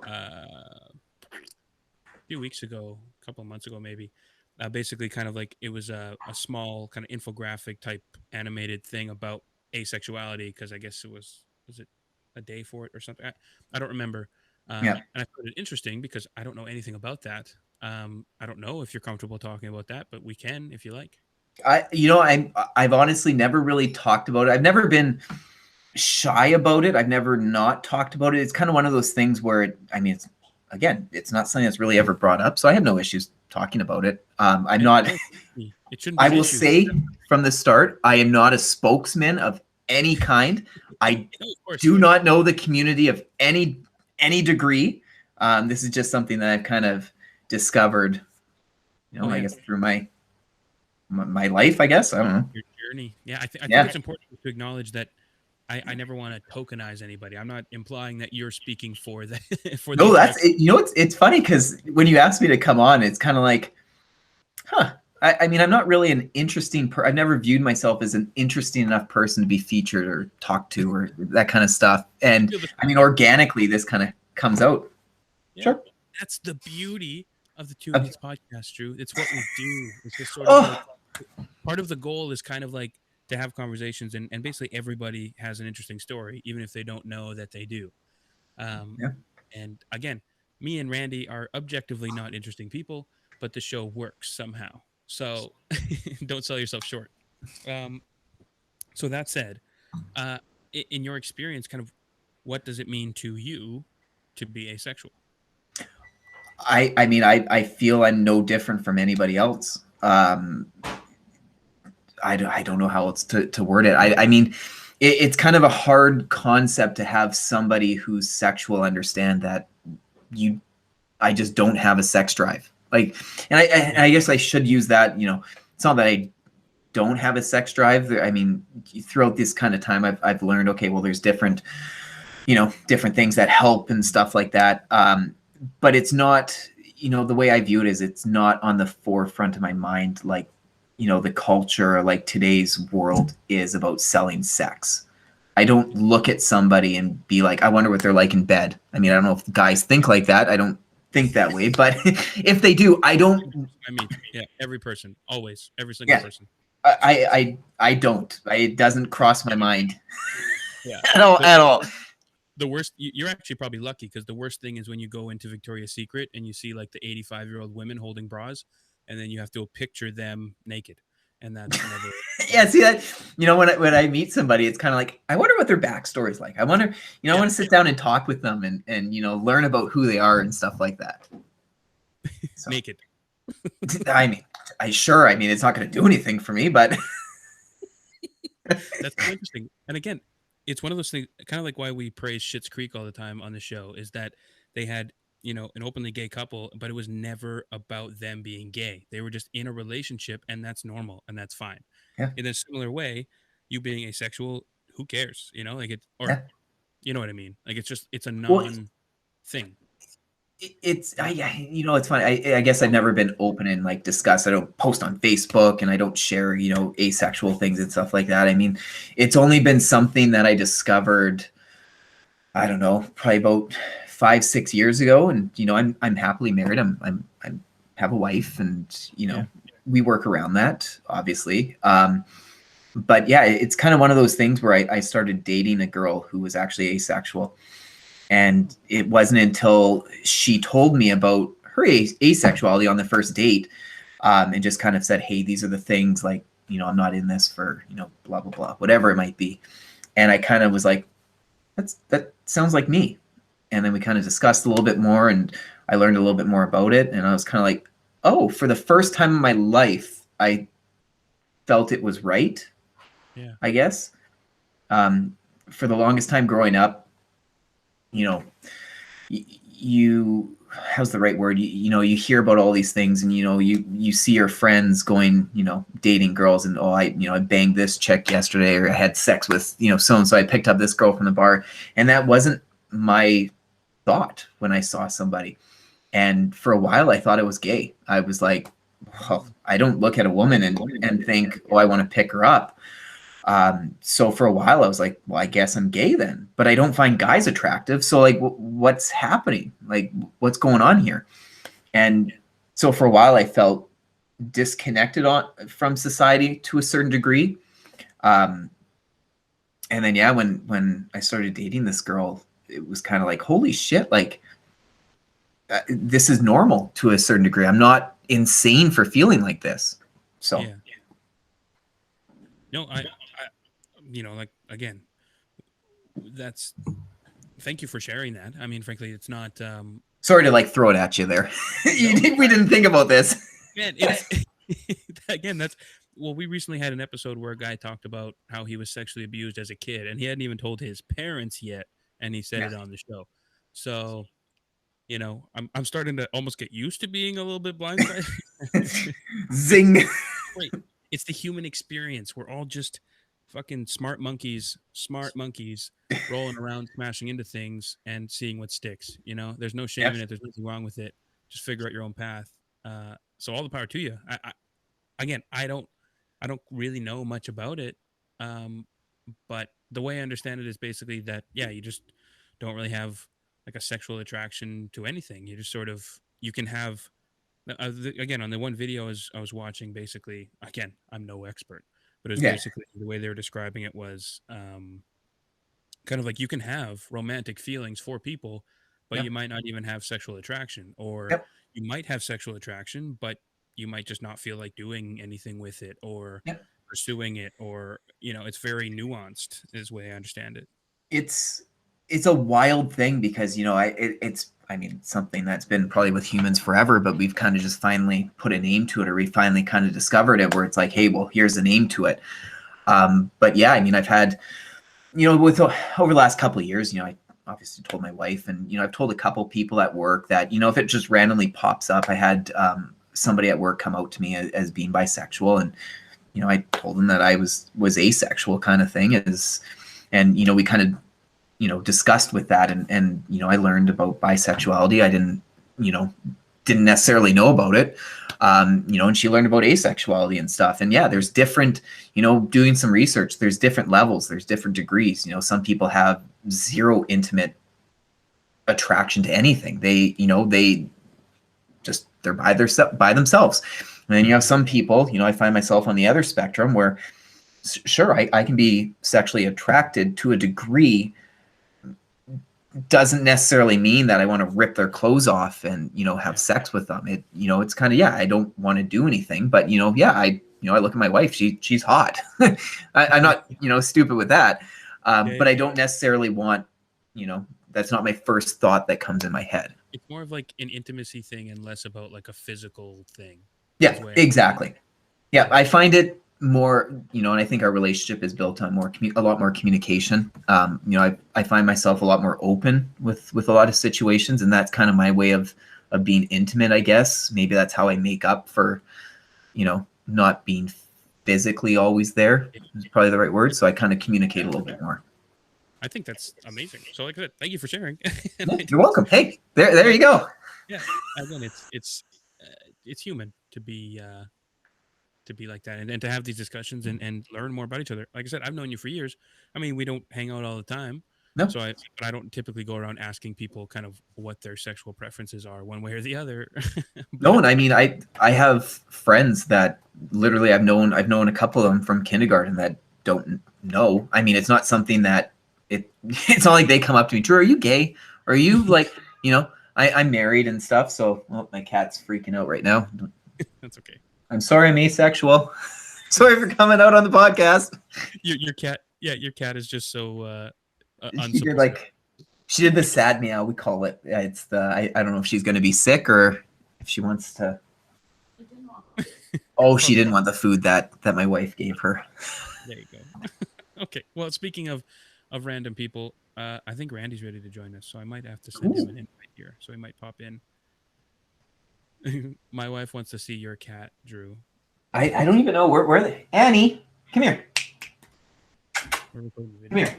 a few weeks ago, a couple of months ago, maybe. Basically, kind of like it was a small kind of infographic type animated thing about asexuality, because I guess was it a day for it or something? I don't remember. And I found it interesting because I don't know anything about that. I don't know if you're comfortable talking about that, but we can if you like. I've honestly never really talked about it. I've never been shy about it. I've never not talked about it. It's kind of one of those things where it's not something that's really ever brought up, so I have no issues talking about it. I'm not. It shouldn't. I will say from the start, I am not a spokesman of any kind. I do not know the community of any degree. This is just something that I've kind of discovered, I guess through my life, I guess. I don't know. Your journey. Yeah, I think it's important to acknowledge that I never want to tokenize anybody. I'm not implying that you're speaking for that. No, that's it. It's funny because when you asked me to come on, it's kind of like Huh. I mean, I'm not really an interesting I've never viewed myself as an interesting enough person to be featured or talked to or that kind of stuff. And Feel the I mean, same. organically, this kind of comes out. Yeah. Sure. That's the beauty of the Two Okay. Idiots podcast, Drew. It's what we do. It's just sort of Oh, like part of the goal is kind of like to have conversations, and basically everybody has an interesting story, even if they don't know that they do. Yeah. And again, me and Randy are objectively not interesting people, but the show works somehow. So don't sell yourself short. Um, so that said, uh, in your experience, kind of what does it mean to you to be asexual? I mean, I feel I'm no different from anybody else. I don't know how else to word it. I mean, it's kind of a hard concept to have somebody who's sexual understand that I just don't have a sex drive. Like, and I guess I should use that, it's not that I don't have a sex drive. I mean, throughout this kind of time, I've learned, okay, well, there's different things that help and stuff like that. But it's not, the way I view it is it's not on the forefront of my mind, like, the culture, like today's world is about selling sex. I don't look at somebody and be like, I wonder what they're like in bed. I mean, I don't know if guys think like that. I don't think that way, but if they do, I don't. I mean, yeah, every person, always, every single person. I don't. It doesn't cross my mind. Yeah, at all. The worst, you're actually probably lucky, because the worst thing is when you go into Victoria's Secret and you see like the 85-year-old women holding bras, and then you have to picture them naked, and that's never. Yeah, see that, when I meet somebody, it's kind of like, I wonder what their backstory is like. I wonder, I want to sit down and talk with them and learn about who they are and stuff like that. So, Naked. I mean, it's not going to do anything for me, but That's so interesting. And again, it's one of those things, kind of like why we praise Schitt's Creek all the time on the show, is that they had, an openly gay couple, but it was never about them being gay. They were just in a relationship, and that's normal and that's fine. Yeah. In a similar way, you being asexual, who cares? Like it, or Yeah. you know what I mean? Like it's a Well, non-thing. it's it's funny. I guess I've never been open and like discuss. I don't post on Facebook and I don't share, asexual things and stuff like that. I mean, it's only been something that I discovered, I don't know, probably about 5-6 years ago. And I'm happily married. I'm have a wife, and Yeah. we work around that, obviously. But yeah, it's kind of one of those things where I started dating a girl who was actually asexual. And it wasn't until she told me about her asexuality on the first date, and just kind of said, hey, these are the things, like, I'm not in this for, blah, blah, blah, whatever it might be. And I kind of was like, that sounds like me. And then we kind of discussed a little bit more, and I learned a little bit more about it. And I was kind of like, oh, for the first time in my life, I felt it was right. Yeah. I guess. For the longest time growing up, you how's the right word? You hear about all these things, and you see your friends going, dating girls, and I banged this chick yesterday, or I had sex with so and so. I picked up this girl from the bar, and that wasn't my thought when I saw somebody. And for a while, I thought it was gay. I was like, well, I don't look at a woman and think, oh, I want to pick her up. So for a while I was like, well, I guess I'm gay then, but I don't find guys attractive. So like, what's happening? Like, what's going on here? And so for a while I felt disconnected from society to a certain degree. And then, yeah, when I started dating this girl, it was kind of like, holy shit, like, this is normal to a certain degree. I'm not insane for feeling like this. So Yeah. No, I like, again, thank you for sharing that. I mean, frankly, it's not, sorry to like throw it at you there. We didn't think about this. man, it's again, we recently had an episode where a guy talked about how he was sexually abused as a kid, and he hadn't even told his parents yet, and he said it on the show. So, I'm starting to almost get used to being a little bit blindsided. Zing. Wait, it's the human experience. We're all just fucking smart monkeys rolling around, smashing into things and seeing what sticks. There's no shame in it. There's nothing wrong with it. Just figure out your own path. so all the power to you. Again, I don't really know much about it, um, but the way I understand it is basically that yeah, you just don't really have like a sexual attraction to anything. You just sort of you can have again on the one video I was watching. Basically, again, I'm no expert, but it was Yeah. basically the way they were describing it was kind of like you can have romantic feelings for people, but Yep. you might not even have sexual attraction, or Yep. you might have sexual attraction, but you might just not feel like doing anything with it or Yep. pursuing it, or it's very nuanced, is the way I understand it. It's it's a wild thing because it's I mean something that's been probably with humans forever, but we've kind of just finally put a name to it, or we finally kind of discovered it, where it's like, hey, well, here's a name to it. But yeah, I mean, I've had with over the last couple of years, I obviously told my wife, and I've told a couple people at work that if it just randomly pops up. I had somebody at work come out to me as being bisexual, and I told them that I was asexual, kind of thing, and we kind of discussed with that, and I learned about bisexuality. I didn't necessarily know about it. And she learned about asexuality and stuff. And yeah, there's different, doing some research, there's different levels, there's different degrees. Some people have zero intimate attraction to anything. They just, they're by themselves. And then you have some people, I find myself on the other spectrum where sure, I can be sexually attracted to a degree, doesn't necessarily mean that I want to rip their clothes off and have sex with them. It's kind of, yeah, I don't want to do anything, but yeah, I look at my wife, she's hot. I'm not stupid with that, but I don't necessarily want, that's not my first thought that comes in my head. It's more of like an intimacy thing and less about like a physical thing. Yeah, exactly. Yeah, I find it more, and I think our relationship is built on a lot more communication. I find myself a lot more open with a lot of situations, and that's kind of my way of being intimate, I guess. Maybe that's how I make up for, not being physically always there is probably the right word. So I kind of communicate a little bit more. I think that's amazing. So like I said, thank you for sharing. You're welcome. Hey, there you go. Yeah, again, it's human to be like that, and to have these discussions and learn more about each other. Like I said, I've known you for years. I mean, we don't hang out all the time. No. But I don't typically go around asking people kind of what their sexual preferences are one way or the other. No, and I mean, I have friends that literally I've known a couple of them from kindergarten that don't know. I mean, it's not something that it's not like they come up to me, Drew, are you gay? Are you like, I'm married and stuff. So my cat's freaking out right now. That's okay. I'm sorry, I'm asexual. Sorry for coming out on the podcast. Your cat, yeah, your cat is just so she did the sad meow, we call it. Yeah, it's I don't know if she's going to be sick or if she wants to. Oh, she didn't want the food that my wife gave her. There you go. Okay. Well, speaking of random people, I think Randy's ready to join us, so I might have to send him an invite here, so he might pop in. My wife wants to see your cat, Drew. I don't even know where are they. Annie, come here. Come here.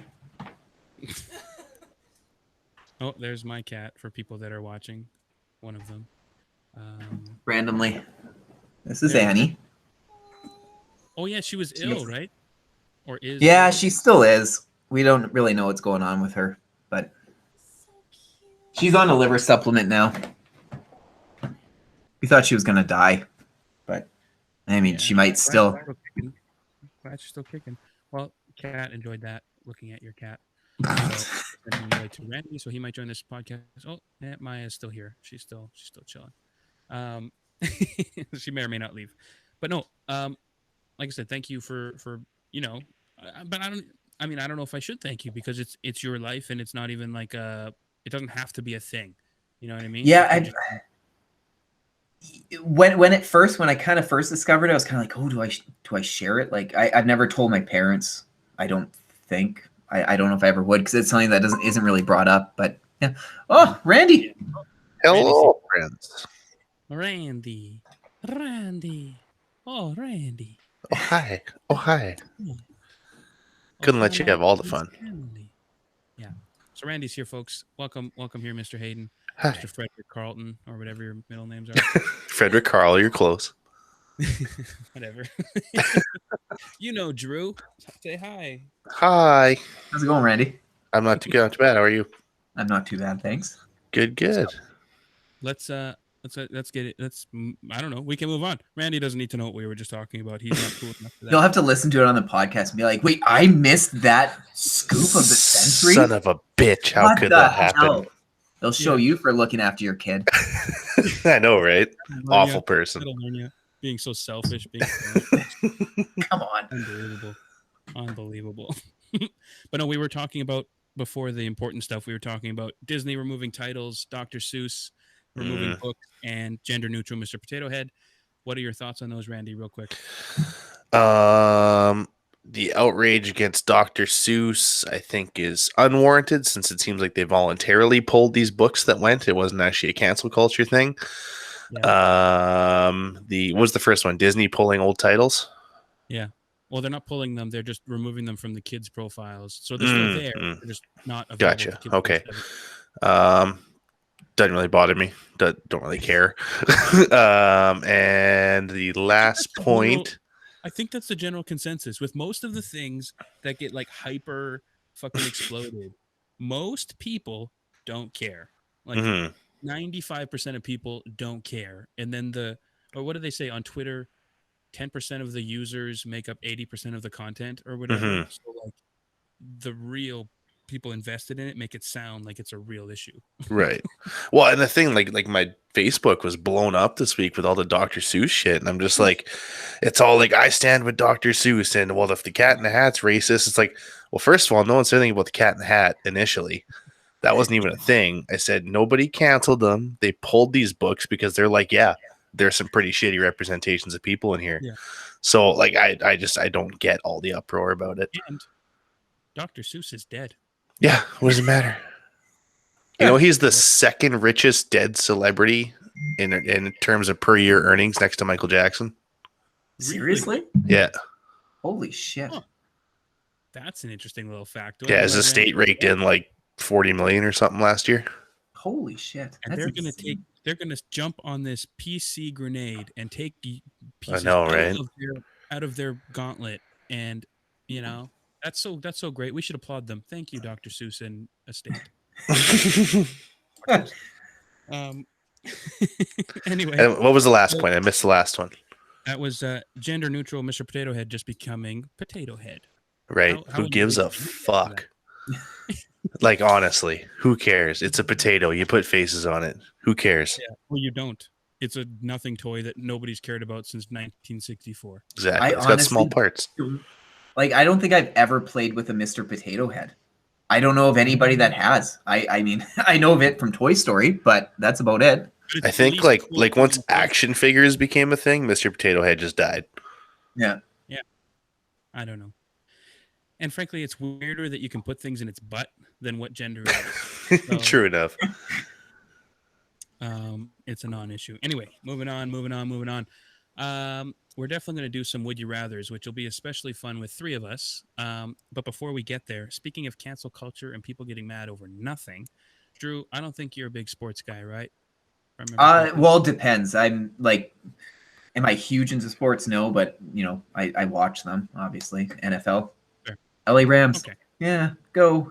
Oh, there's my cat for people that are watching. One of them. Randomly. This is Annie. Oh yeah, she was ill, right? Or is? Yeah, she still is. We don't really know what's going on with her, but she's on a liver supplement now. We thought she was going to die, but I mean, she might still. Glad she's still kicking. Well, Cat enjoyed that, looking at your cat. So anyway, to Randy, so he might join this podcast. Oh, yeah, Maya's still here. She's still chilling. She may or may not leave, but no. Like I said, thank you for but I don't know if I should thank you because it's your life and it's not even like it doesn't have to be a thing. You know what I mean? Yeah, when I kind of first discovered it, I was kind of like, oh, do I share it? Like I've never told my parents. I don't think I don't know if I ever would because it's something that isn't really brought up. But yeah. Oh, Randy. Hello, friends. Randy. Oh, Randy. Oh hi. Oh hi. Couldn't let you have all the fun. Yeah. So Randy's here, folks. Welcome here, Mr. Hayden. Hi. Mr. Frederick Carlton, or whatever your middle names are. Frederick Carl, you're close. Whatever. You know, Drew. Say hi. Hi. How's it going, Randy? I'm not too good. Not too bad. How are you? I'm not too bad, thanks. Good. Let's get it. I don't know. We can move on. Randy doesn't need to know what we were just talking about. He's not cool enough for that. You'll have to listen to it on the podcast and be like, "Wait, I missed that scoop of the century." Son of a bitch. How What could the that happen? hell? They'll show Yeah. you for looking after your kid. I know, right? Learn Awful ya. person. That'll learn you. Being so selfish. Being Come on. unbelievable. But no, we were talking about before the important stuff. We were talking about Disney removing titles, Dr. Seuss removing books, and gender neutral Mr. Potato Head. What are your thoughts on those, Randy? Real quick. The outrage against Dr. Seuss, I think, is unwarranted since it seems like they voluntarily pulled these books that went. It wasn't actually a cancel culture thing. Yeah. What was the first one? Disney pulling old titles? Yeah. Well, they're not pulling them. They're just removing them from the kids' profiles. So they're still there. They're just not available. Gotcha. To kids Okay. under 7. Doesn't really bother me. Don't really care. And the last point. I think that's the general consensus with most of the things that get like hyper fucking exploded. Most people don't care. Like 95% of people don't care. And then or what do they say on Twitter? 10% of the users make up 80% of the content or whatever. So like the real people invested in it make it sound like it's a real issue. Right. Well, and the thing, like my Facebook was blown up this week with all the Dr. Seuss shit, and I'm just like, it's all like, I stand with Dr. Seuss, and well, if the Cat in the Hat's racist, it's like, well, first of all, no one said anything about the Cat in the Hat initially. That wasn't even a thing. I said nobody canceled them. They pulled these books because they're like, yeah, there's some pretty shitty representations of people in here. Yeah. So like, I don't get all the uproar about it. And Dr. Seuss is dead. Yeah, what does it matter? You know, he's the second richest dead celebrity in terms of per year earnings next to Michael Jackson. Seriously? Yeah. Holy shit. Huh. That's an interesting little fact. Yeah, his estate raked in like 40 million or something last year. Holy shit. And they're gonna jump on this PC grenade and take pieces out of their gauntlet, and you know that's so great. We should applaud them. Thank you, Dr. Seuss and estate. Anyway, And what was the last point? I missed the last one. that was gender neutral Mr. Potato Head just becoming Potato Head. Right. How Who gives a amazing. fuck? Like, honestly, who cares? It's a potato. You put faces on it. Who cares? Yeah. Well, you don't. It's a nothing toy that nobody's cared about since 1964. Exactly. It's got small parts. Like, I don't think I've ever played with a Mr. Potato Head. I don't know of anybody that has. I mean, I know of it from Toy Story, but that's about it. I think like once action figures became a thing, Mr. Potato Head just died. Yeah. Yeah. I don't know. And frankly, it's weirder that you can put things in its butt than what gender is. So, True enough. It's a non-issue. Anyway, moving on. We're definitely going to do some Would You Rathers, which will be especially fun with three of us. But before we get there, speaking of cancel culture and people getting mad over nothing, Drew, I don't think you're a big sports guy, right? Well, it depends. I'm like, am I huge into sports? No, but you know, I watch them, obviously. NFL. Sure. LA Rams. Okay. Yeah, go.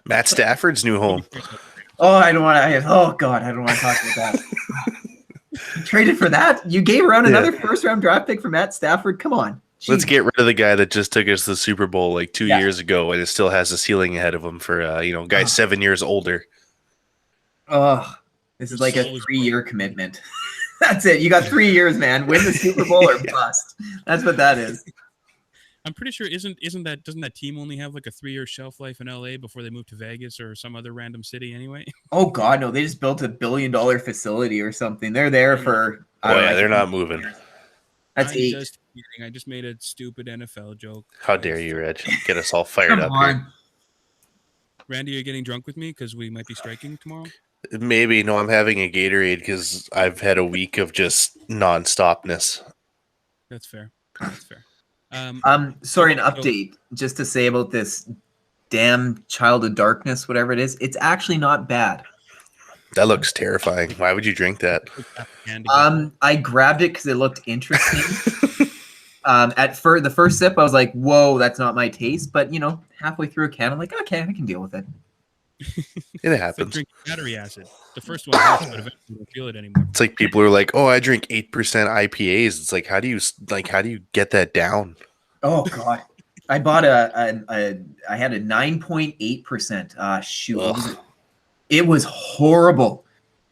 Matt Stafford's new home. Oh, I don't want to. Oh God, I don't want to talk about that. You traded for that? You gave around another first-round draft pick for Matt Stafford? Come on. Jeez. Let's get rid of the guy that just took us to the Super Bowl like 2 years ago, and it still has a ceiling ahead of him for guys 7 years older. Oh, this is like a 3-year commitment. That's it. You got 3 years, man. Win the Super Bowl or bust. That's what that is. I'm pretty sure doesn't that team only have like a 3-year shelf life in LA before they move to Vegas or some other random city anyway? Oh God, no! They just built $1 billion facility or something. They're there for. They're not moving. That's eight. I just made a stupid NFL joke. How dare you, Reg? Get us all fired up here. Randy, are you getting drunk with me because we might be striking tomorrow? Maybe. No, I'm having a Gatorade because I've had a week of just nonstopness. That's fair. Sorry, an update just to say about this damn Child of Darkness, whatever it is. It's actually not bad. That looks terrifying. Why would you drink that? I grabbed it because it looked interesting. The first sip, I was like, "Whoa, that's not my taste." But halfway through a can, I'm like, "Okay, I can deal with it." It It's like happens. drinking battery acid. The first one hurts, but eventually you don't feel it anymore. It's like people are like, "Oh, I drink 8% IPAs." It's like, how do you get that down? Oh God, I bought I had a 9.8%. Shoot, it was horrible.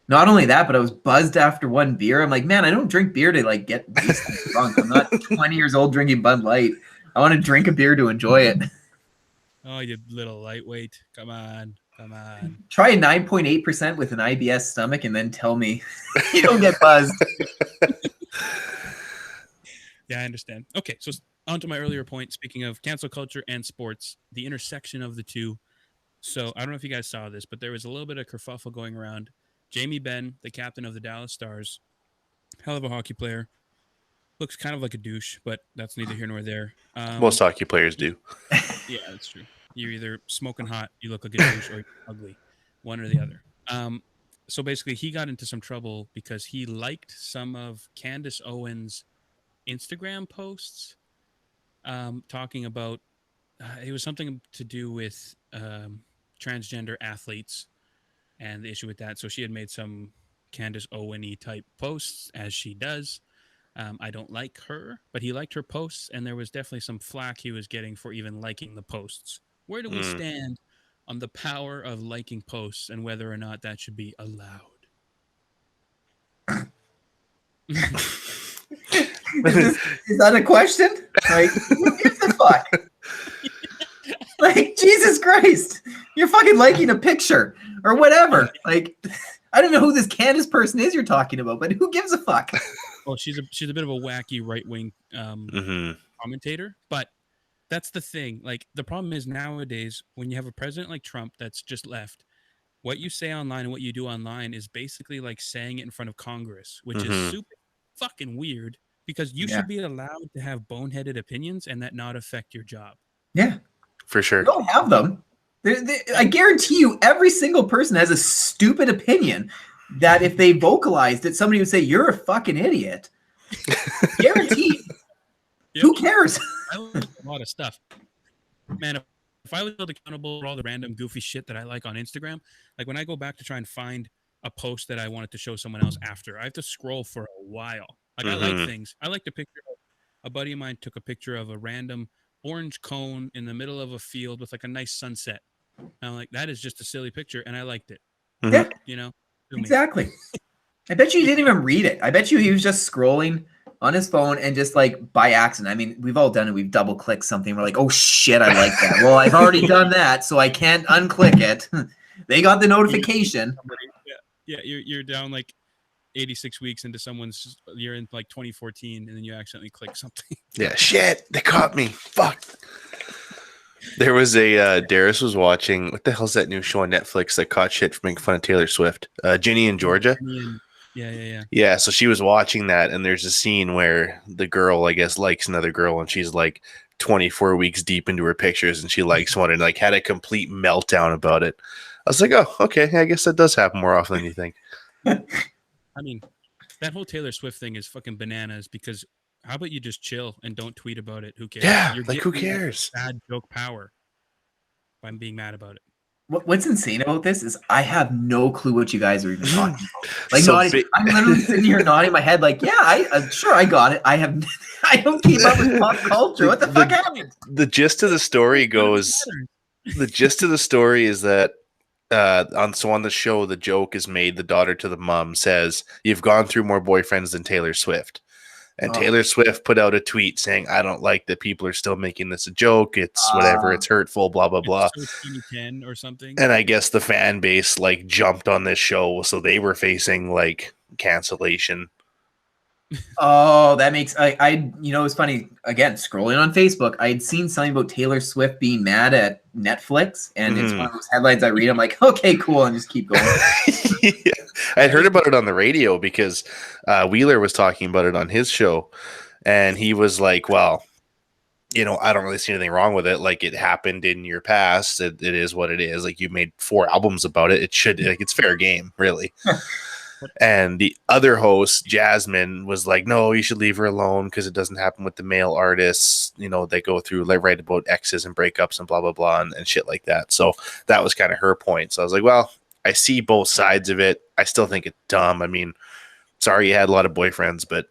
Not only that, but I was buzzed after one beer. I'm like, man, I don't drink beer to like get wasted drunk. I'm not 20 years old drinking Bud Light. I want to drink a beer to enjoy it. Oh, you little lightweight. Come on. Try a 9.8% with an IBS stomach and then tell me you don't get buzzed. Yeah, I understand. Okay, so on to my earlier point. Speaking of cancel culture and sports, the intersection of the two. So I don't know if you guys saw this, but there was a little bit of kerfuffle going around. Jamie Benn, the captain of the Dallas Stars, hell of a hockey player. Looks kind of like a douche, but that's neither here nor there. Most hockey players do. Yeah, that's true. You're either smoking hot, you look like a douche, or you're ugly. One or the other. So basically, he got into some trouble because he liked some of Candace Owens' Instagram posts talking about it was something to do with transgender athletes and the issue with that. So she had made some Candace Owen-y type posts, as she does. I don't like her, but he liked her posts, and there was definitely some flack he was getting for even liking the posts. Where do we stand on the power of liking posts and whether or not that should be allowed? Is that a question? Like, who gives a fuck? Like, Jesus Christ, you're fucking liking a picture or whatever. Like, I don't know who this Candace person is you're talking about, but who gives a fuck? Well, she's a bit of a wacky right-wing commentator, but that's the thing. Like, the problem is nowadays when you have a president like Trump that's just left, what you say online and what you do online is basically like saying it in front of Congress, which is super fucking weird because you should be allowed to have boneheaded opinions and that not affect your job. Yeah. For sure. You don't have them. I guarantee you every single person has a stupid opinion that if they vocalized it, somebody would say, you're a fucking idiot. Guaranteed. Yep. Who cares? I like a lot of stuff. Man, if I was held accountable for all the random goofy shit that I like on Instagram, like when I go back to try and find a post that I wanted to show someone else after, I have to scroll for a while. Like I like things. I like the picture of a buddy of mine took a picture of a random orange cone in the middle of a field with like a nice sunset. And I'm like, that is just a silly picture, and I liked it. Yeah, exactly. I bet you didn't even read it. I bet you he was just scrolling on his phone and just like by accident. I mean, we've all done it. We've double clicked something. We're like, oh shit, I like that. Well, I've already done that, so I can't unclick it. They got the notification. Yeah, you're down like 86 weeks into someone's, you're in like 2014, and then you accidentally click something. Yeah, shit, they caught me. Fuck. There was a Darius was watching. What the hell's that new show on Netflix that caught shit for making fun of Taylor Swift? Ginny and Georgia. Yeah. Yeah, so she was watching that, and there's a scene where the girl, I guess, likes another girl, and she's like 24 weeks deep into her pictures, and she likes one, and like had a complete meltdown about it. I was like, oh, okay, I guess that does happen more often than you think. I mean, that whole Taylor Swift thing is fucking bananas because how about you just chill and don't tweet about it? Who cares? Yeah, like who cares? Bad joke power by being mad about it. What's insane about this is I have no clue what you guys are even talking about. Like, I'm literally sitting here nodding my head, like, yeah, sure, I got it. I don't keep up with pop culture. What the fuck happened? The gist of the story goes. The gist of the story is that on the show, the joke is made. The daughter to the mom says, "You've gone through more boyfriends than Taylor Swift." And Taylor Swift put out a tweet saying, I don't like that people are still making this a joke. It's whatever. It's hurtful, blah, blah, blah. So 2010 or something. And I guess the fan base like jumped on this show. So they were facing like cancellation. Oh, that makes it's funny. Again, scrolling on Facebook, I had seen something about Taylor Swift being mad at Netflix, and it's one of those headlines I read. I'm like, okay, cool, and just keep going. Yeah. I'd heard about it on the radio because Wheeler was talking about it on his show, and he was like, well, I don't really see anything wrong with it. Like, it happened in your past. It is what it is. Like, you made 4 albums about it. It should, like, it's fair game, really. And the other host, Jasmine, was like, no, you should leave her alone because it doesn't happen with the male artists. They go through, like, write about exes and breakups and blah, blah, blah, and shit like that. So that was kind of her point. So I was like, well, I see both sides of it. I still think it's dumb. I mean, sorry you had a lot of boyfriends, but,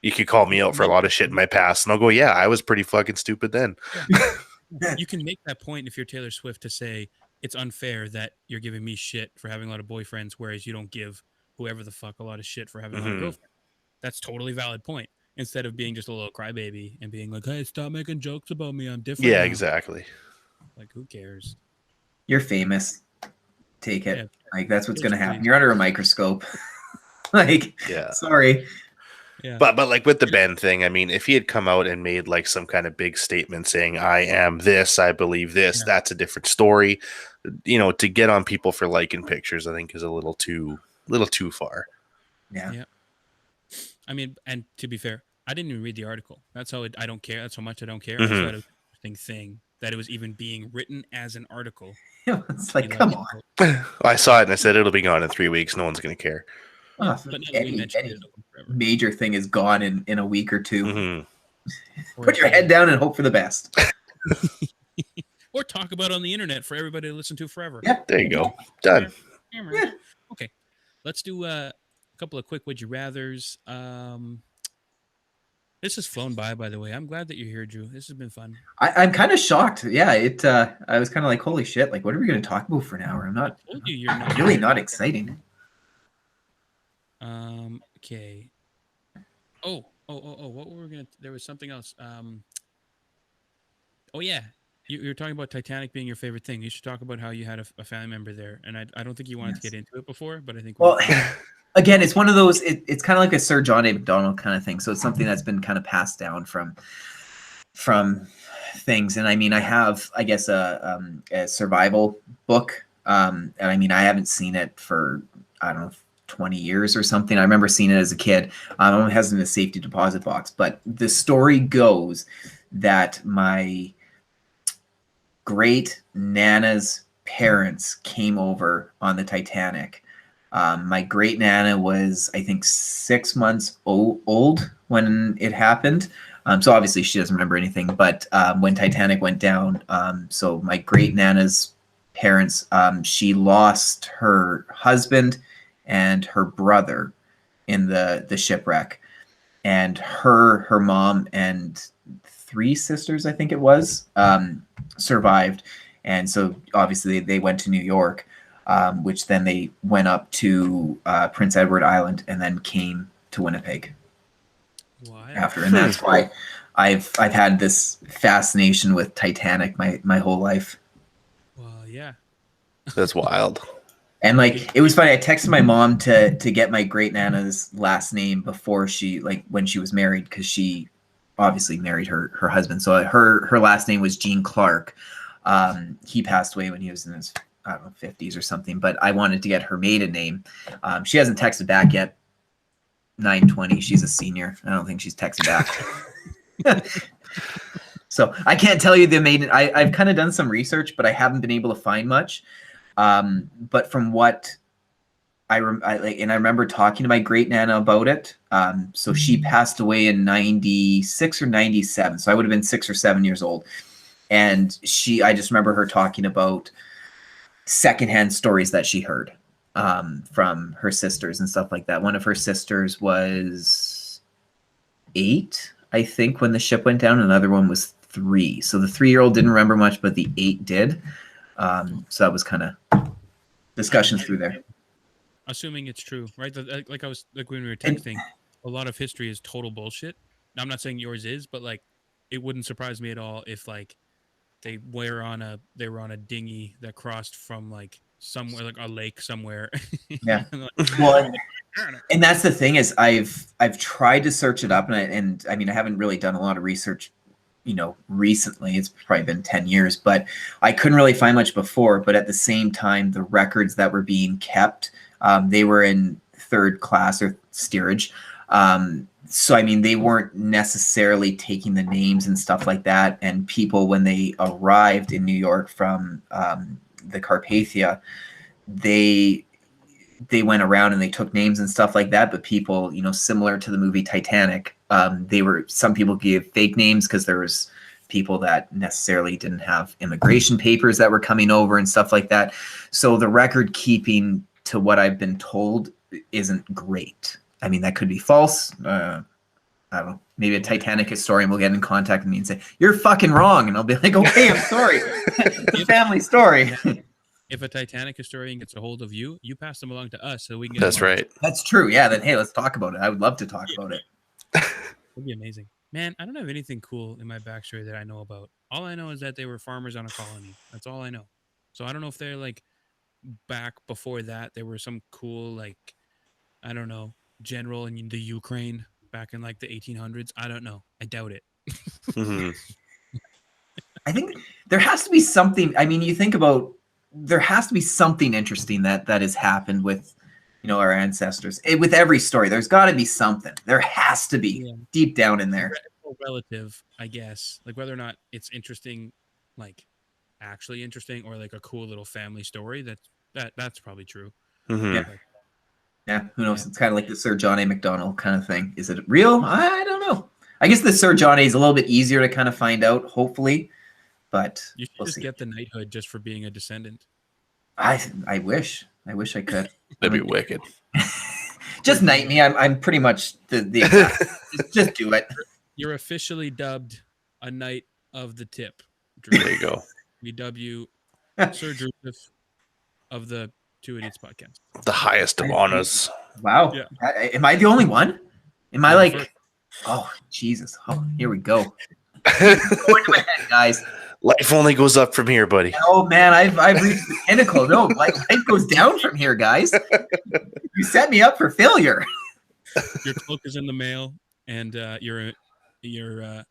you could call me out for a lot of shit in my past, and I'll go, yeah, I was pretty fucking stupid then. You can make that point if you're Taylor Swift to say it's unfair that you're giving me shit for having a lot of boyfriends, whereas you don't give whoever the fuck a lot of shit for having a lot of girlfriends. That's totally valid point. Instead of being just a little crybaby and being like, hey, stop making jokes about me. I'm different. Yeah, now. exactly. Like, who cares? You're famous. Take it. Yeah. Like, that's what's Yes, going to happen. please. You're under a microscope. Like, Yeah. sorry. Yeah. But like with the Ben thing, I mean, if he had come out and made like some kind of big statement saying, I am this, I believe this, that's a different story. To get on people for liking pictures, I think is a little too far. Yeah. I mean, and to be fair, I didn't even read the article. That's how I don't care. That's how much I don't care. I just thought it was an interesting thing that it was even being written as an article. It's like, come on. I saw it and I said, it'll be gone in 3 weeks. No one's going to care. Yeah, but now that we mentioned Any it, it'll go forever. major thing is gone in a week or two. Mm-hmm. Put your head down and hope for the best. Or talk about it on the internet for everybody to listen to forever. Yeah. There you go. Done. Yeah. Okay. Let's do a couple of quick would you rathers. This has flown by the way. I'm glad that you're here, Drew. This has been fun. I'm kind of shocked. Yeah, I was kind of like, holy shit, like, what are we going to talk about for an hour? I'm not I told you you're not really not exciting. Okay. Oh, what were we gonna there was something else. Oh yeah. You were talking about Titanic being your favorite thing. You should talk about how you had a family member there. And I don't think you wanted to get into it before, but I think Well, again, it's one of those, it's kind of like a Sir John A. Macdonald kind of thing. So it's something that's been kind of passed down from things. And I mean, I have, I guess, a survival book. And I mean, I haven't seen it for, I don't know, 20 years or something. I remember seeing it as a kid. It only has it in a safety deposit box. But the story goes that my great Nana's parents came over on the Titanic. My great Nana was, I think, 6 months old when it happened. So obviously she doesn't remember anything. But when Titanic went down, so my great Nana's parents, she lost her husband and her brother in the shipwreck, and her mom and 3 sisters, I think it was, survived. And so obviously they went to New York, which then they went up to Prince Edward Island and then came to Winnipeg after. And that's why I've had this fascination with Titanic my whole life. Well, yeah. That's wild. And like, it was funny. I texted my mom to get my great Nana's last name before she, like, when she was married, because she obviously married her husband. So her last name was Gene Clark. He passed away when he was in his, I don't know, 50s or something. But I wanted to get her maiden name. She hasn't texted back yet. 9:20. She's a senior. I don't think she's texted back. So I can't tell you the maiden. I've kind of done some research, but I haven't been able to find much. But from what I remember talking to my great Nana about it. So she passed away in 96 or 97. So I would have been 6 or 7 years old. And I just remember her talking about secondhand stories that she heard from her sisters and stuff like that. One of her sisters was 8, I think, when the ship went down. Another one was 3. So the 3-year-old didn't remember much, but the 8 did. So that was kind of discussions through there. Assuming it's true, right? Like when we were texting, a lot of history is total bullshit. Now, I'm not saying yours is, but like, it wouldn't surprise me at all if like they were on a dinghy that crossed from like somewhere, like a lake somewhere. Yeah. Well, and that's the thing is I've tried to search it up, and I mean, I haven't really done a lot of research, recently. It's probably been 10 years, but I couldn't really find much before. But at the same time, the records that were being kept, they were in third class or steerage. So, I mean, they weren't necessarily taking the names and stuff like that. And people, when they arrived in New York from the Carpathia, they went around and they took names and stuff like that. But people, similar to the movie Titanic, some people gave fake names because there was people that necessarily didn't have immigration papers that were coming over and stuff like that. So the record keeping, to what I've been told, isn't great. I mean, that could be false. I don't know. Maybe a Titanic historian will get in contact with me and say, "You're fucking wrong." And I'll be like, "Okay, I'm sorry." It's a family story. If a Titanic historian gets a hold of you, you pass them along to us so we can get That's them on. right. That's true. Yeah. Then, hey, let's talk about it. I would love to talk about it. That'd be amazing. Man, I don't have anything cool in my backstory that I know about. All I know is that they were farmers on a colony. That's all I know. So I don't know if they're like back before that, there were some cool, like, I don't know, general in the Ukraine back in like the 1800s. I don't know. I doubt it. Mhm. I think there has to be something. I mean, you think about, there has to be something interesting that has happened with, our ancestors. With every story, there's got to be something. There has to be deep down in there. Relative, I guess, like whether or not it's interesting, like actually interesting, or like a cool little family story. That's probably true. Mhm. Yeah, who knows? It's kind of like the Sir John A. Macdonald kind of thing. Is it real? I don't know. I guess the Sir John A. is a little bit easier to kind of find out, hopefully. But you should just get the knighthood just for being a descendant. I wish. I wish I could. That'd be wicked. Just knight me. I'm pretty much the exact. just do it. You're officially dubbed a knight of the tip. Drew. There you go. We dub you Sir Joseph of the Two Idiots podcast. The highest of honors. Wow. Yeah. Am I the only one? Am I like? Oh Jesus! Oh, here we go. Going to my head, guys. Life only goes up from here, buddy. Oh man, I've reached the pinnacle. No, life goes down from here, guys. You set me up for failure. Your cloak is in the mail, and we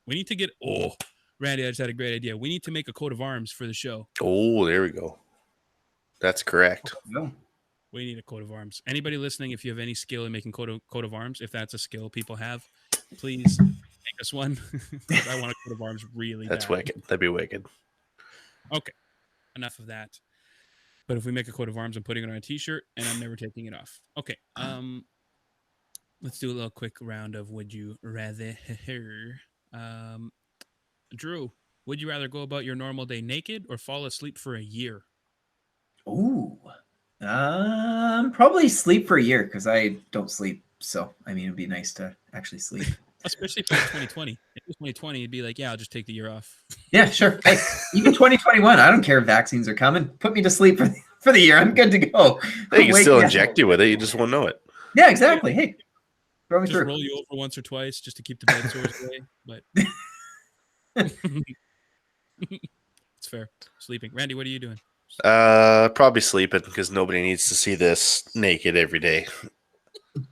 need to get. Oh, Randy, I just had a great idea. We need to make a coat of arms for the show. Oh, there we go. That's correct. No. We need a coat of arms. Anybody listening, if you have any skill in making coat of arms, if that's a skill people have, please make us one. I want a coat of arms really That's bad. wicked. That'd be wicked. Okay, enough of that. But if we make a coat of arms, I'm putting it on a t-shirt, and I'm never taking it off. Okay, let's do a little quick round of would you rather. Drew, would you rather go about your normal day naked or fall asleep for a year? Ooh. Probably sleep for a year because I don't sleep. So I mean, it'd be nice to actually sleep. Especially if it was 2020. If it was 2020, it'd be like, yeah, I'll just take the year off. Yeah, sure. Hey, even 2021, I don't care if vaccines are coming. Put me to sleep for the year. I'm good to go. They can still inject you with it. You just won't know it. Yeah, exactly. Hey, throw me Just through. roll you over once or twice just to keep the bed sores away. But it's fair. Sleeping. Randy, what are you doing? Probably sleeping because nobody needs to see this naked every day.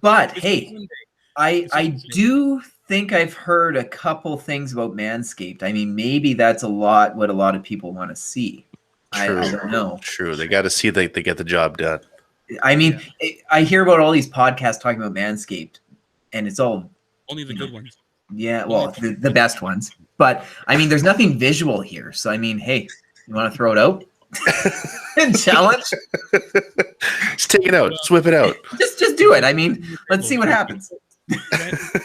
But hey, I do think I've heard a couple things about Manscaped. I mean, maybe that's what a lot of people want to see. I don't know. True. They got to see that they get the job done. I mean, I hear about all these podcasts talking about Manscaped, and it's all only the good ones. Yeah, well, the best ones. But I mean, there's nothing visual here. So I mean, hey, you want to throw it out? And challenge? Just take it out. Just whip it out. Just do it. I mean, let's see what happens.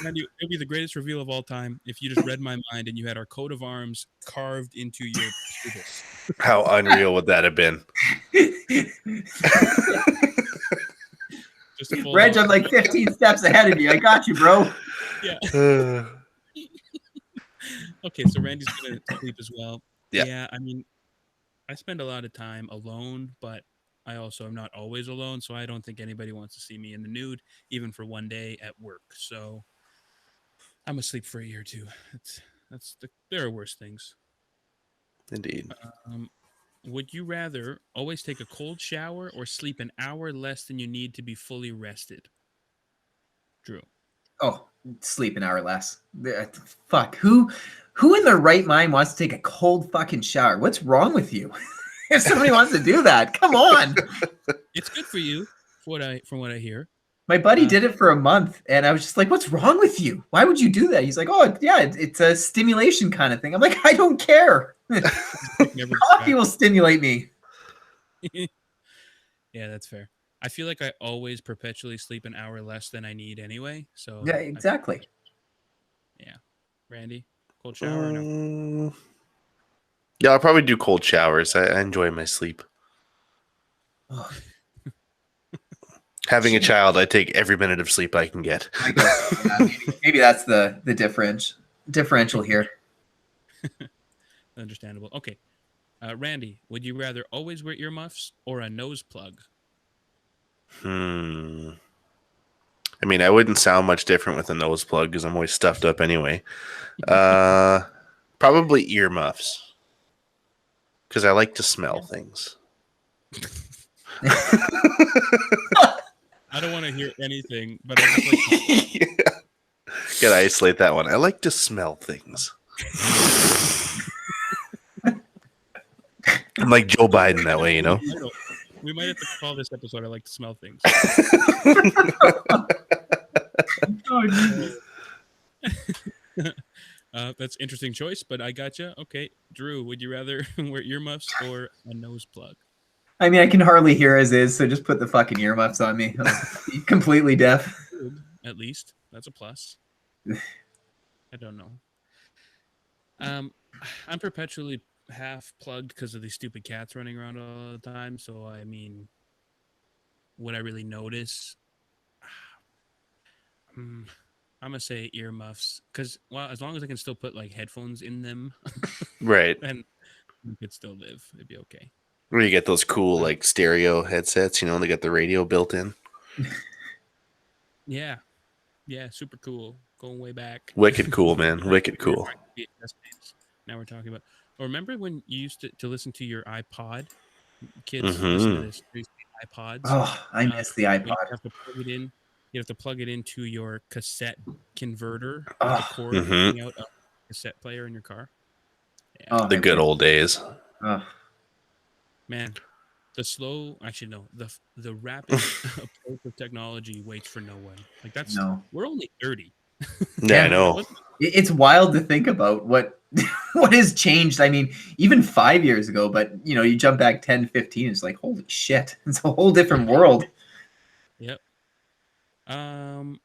Randy, it would be the greatest reveal of all time if you just read my mind and you had our coat of arms carved into your pubis. How unreal would that have been? Reg, I'm like 15 steps ahead of you. I got you, bro. Yeah. Okay, so Randy's going to sleep as well. Yeah, I mean, I spend a lot of time alone, but I also am not always alone, so I don't think anybody wants to see me in the nude, even for one day at work. So I'm asleep for a year too. There are worse things. Indeed. Would you rather always take a cold shower or sleep an hour less than you need to be fully rested? Drew. Oh, sleep an hour less. Fuck. Who in their right mind wants to take a cold fucking shower? What's wrong with you? If somebody wants to do that, come on. It's good for you, from what I hear. My buddy did it for a month, and I was just like, "What's wrong with you? Why would you do that?" He's like, "Oh, yeah, it's a stimulation kind of thing." I'm like, "I don't care. Coffee will stimulate me." Yeah, that's fair. I feel like I always perpetually sleep an hour less than I need anyway. So Yeah, exactly. yeah, Randy, cold shower or no? Yeah, I'll probably do cold showers. I enjoy my sleep. Having a child, I take every minute of sleep I can get. I guess maybe that's the differential here. Understandable. Okay, Randy, would you rather always wear earmuffs or a nose plug? I mean, I wouldn't sound much different with a nose plug because I'm always stuffed up anyway. Probably earmuffs because I like to smell things. I don't want to hear anything, but I just like Yeah. Gotta isolate that one. I like to smell things. I'm like Joe Biden that way, you know? We might have to call this episode I like to smell things. Oh, Jesus. That's interesting choice, but I gotcha. Okay, Drew, would you rather wear earmuffs or a nose plug? I mean, I can hardly hear as is, so just put the fucking earmuffs on me. I'm completely deaf. At least that's a plus. I don't know. I'm perpetually half plugged because of these stupid cats running around all the time. So I mean, would I really notice? I'm gonna say earmuffs because as long as I can still put like headphones in them, Right. and you could still live, it'd be okay. Where you get those cool like stereo headsets, you know, they got the radio built in. Yeah, super cool. Going way back. Wicked cool, man. Wicked cool. Now we're talking about. Or remember when you used to listen to your iPod? Kids listen to this. iPods. Oh, I miss the iPod. You have to plug it in. You have to plug it into your cassette converter with Oh. the cord coming out of a cassette player in your car. Yeah. Oh, The good old days. Oh. Man, the rapid approach of technology waits for no one. Like we're only 30. Yeah, I know. It's wild to think about what has changed. I mean, even 5 years ago, but you jump back 10, 15, it's like, holy shit. It's a whole different world. Yep. That's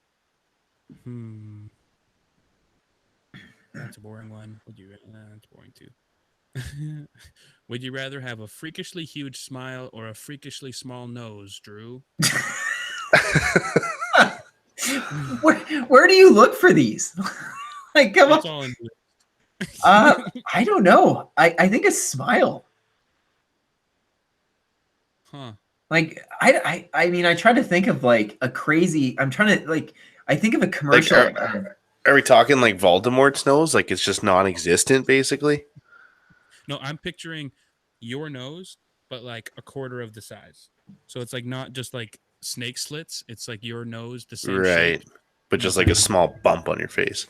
a boring one. That's boring too. Would you rather have a freakishly huge smile or a freakishly small nose, Drew? Where do you look for these? Like, come That's on. all in I don't know. I think a smile. Huh. Like, I mean, I try to think of like a crazy. I'm trying to like. I think of a commercial. Are we talking like Voldemort's nose? Like it's just non-existent, basically? No, I'm picturing your nose, but like a quarter of the size. So it's like not just like snake slits. It's like your nose, the same shape. But just like a small bump on your face.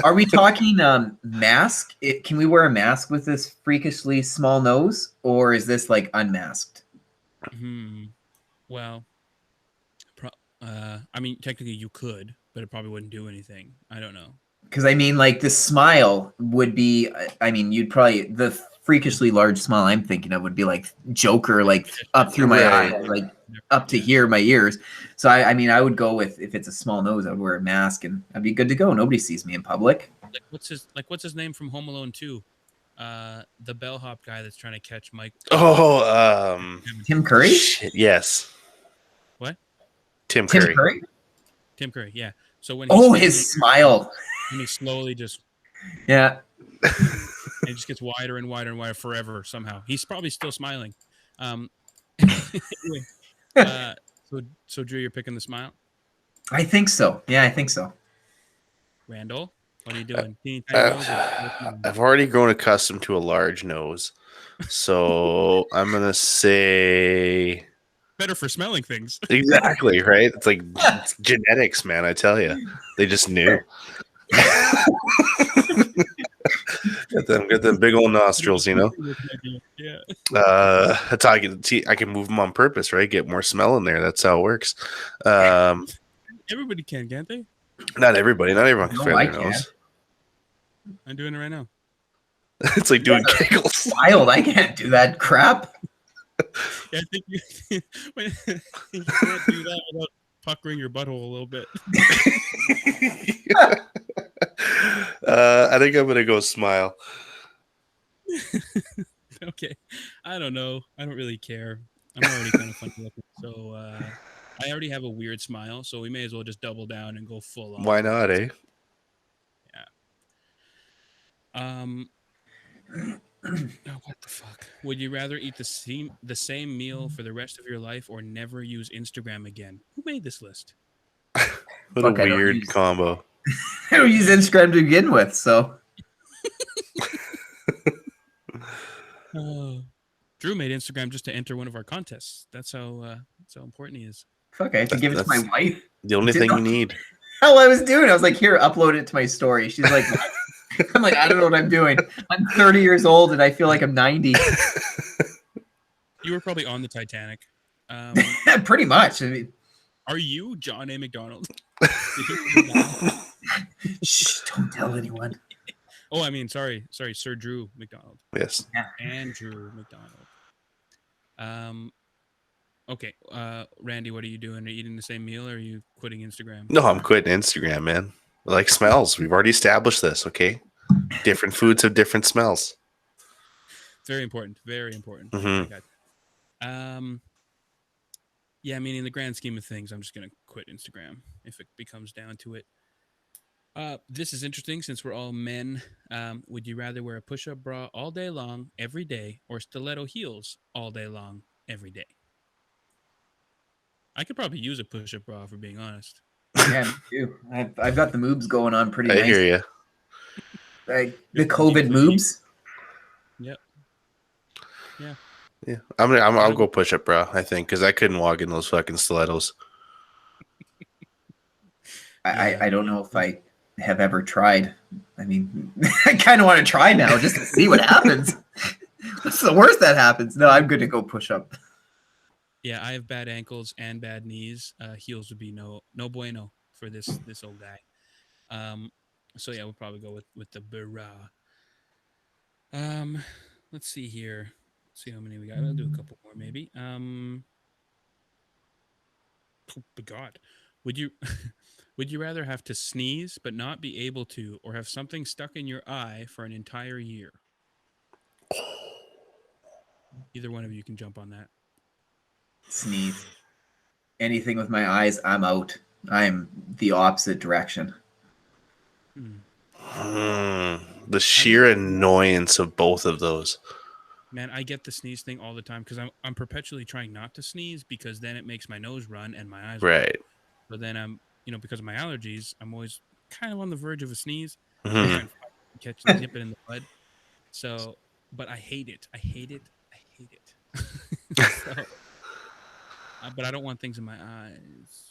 Are we talking mask? Can we wear a mask with this freakishly small nose, or is this like unmasked? Well, I mean, technically you could, but it probably wouldn't do anything. I don't know. Because I mean, like the smile would be. I mean, you'd probably the freakishly large smile I'm thinking of would be like Joker, like up through my eyes, like up to here, my ears. So I mean, I would go with if it's a small nose, I would wear a mask and I'd be good to go. Nobody sees me in public. What's his name from Home Alone 2? The bellhop guy that's trying to catch Mike. Tim Curry? Shit, yes. What? Tim Curry? Tim Curry, yeah. So when his smile. And he slowly just it just gets wider and wider and wider forever somehow. He's probably still smiling. Anyway, so Drew, you're picking the smile? I think so. Yeah, I think so. Randall, what are you doing? I've already grown accustomed to a large nose. So I'm going to say... Better for smelling things. Exactly, right? It's like it's genetics, man, I tell you. They just knew. them big old nostrils, you know. Yeah. That's how I can see. I can move them on purpose, right? Get more smell in there. That's how it works. Everybody can't they? Not everybody. Not everyone can No, feather I their can't. nose. I'm doing it right now. It's like doing giggles. Wild. I can't do that crap. Yeah, I think you can't do that without puckering your butthole a little bit. I think I'm gonna go smile. Okay. I don't know. I don't really care. I'm already kind of funny looking. So I already have a weird smile, so we may as well just double down and go full on. Why not, eh? Oh, what the fuck? Would you rather eat the same meal for the rest of your life or never use Instagram again? Who made this list? What Fuck, a I don't weird use- combo. I don't use Instagram to begin with, so Drew made Instagram just to enter one of our contests. That's how important he is. fuck. I have to give it to my That's- wife. The only thing you need. Hell, I was doing. I was like, here, upload it to my story. She's like, what? I'm like, I don't know what I'm doing. I'm 30 years old and I feel like I'm 90. You were probably on the Titanic. Pretty much. I mean, Are you John A. Macdonald? shh, don't tell anyone. Oh, I mean, sorry, Sir Drew McDonald. Yes. Andrew McDonald. Okay. Randy, what are you doing? Are you eating the same meal or are you quitting Instagram? No, I'm quitting Instagram, man. I like smells. We've already established this, okay? Different foods have different smells. Very important. Very important. Mhm. Yeah, I mean, in the grand scheme of things, I'm just gonna quit Instagram if it becomes down to it. This is interesting since we're all men. Would you rather wear a push-up bra all day long, every day, or stiletto heels all day long, every day? I could probably use a push-up bra, for being honest. Yeah, me too. I've got the moobs going on pretty I nice. hear you. Like the COVID moobs. Yep. Yeah, I'll go push up, bro. I think because I couldn't walk in those fucking stilettos. I don't know if I have ever tried. I mean, I kind of want to try now just to see what happens. What's the worst that happens? No, I'm good to go push up. Yeah, I have bad ankles and bad knees. Heels would be no bueno for this old guy. So yeah, we'll probably go with the bra. Let's see here. Let's see how many we got. I'll do a couple more maybe. Oh God, would you would you rather have to sneeze but not be able to, or have something stuck in your eye for an entire year? Either one of you can jump on that. Sneeze. Anything with my eyes, I'm out. I'm the opposite direction. The sheer annoyance of both of those. Man, I get the sneeze thing all the time because I'm perpetually trying not to sneeze because then it makes my nose run and my eyes run. Right. But then because of my allergies, I'm always kind of on the verge of a sneeze. Mhm. I'm trying to nip it in the bud. So, but I hate it. I hate it. So, but I don't want things in my eyes.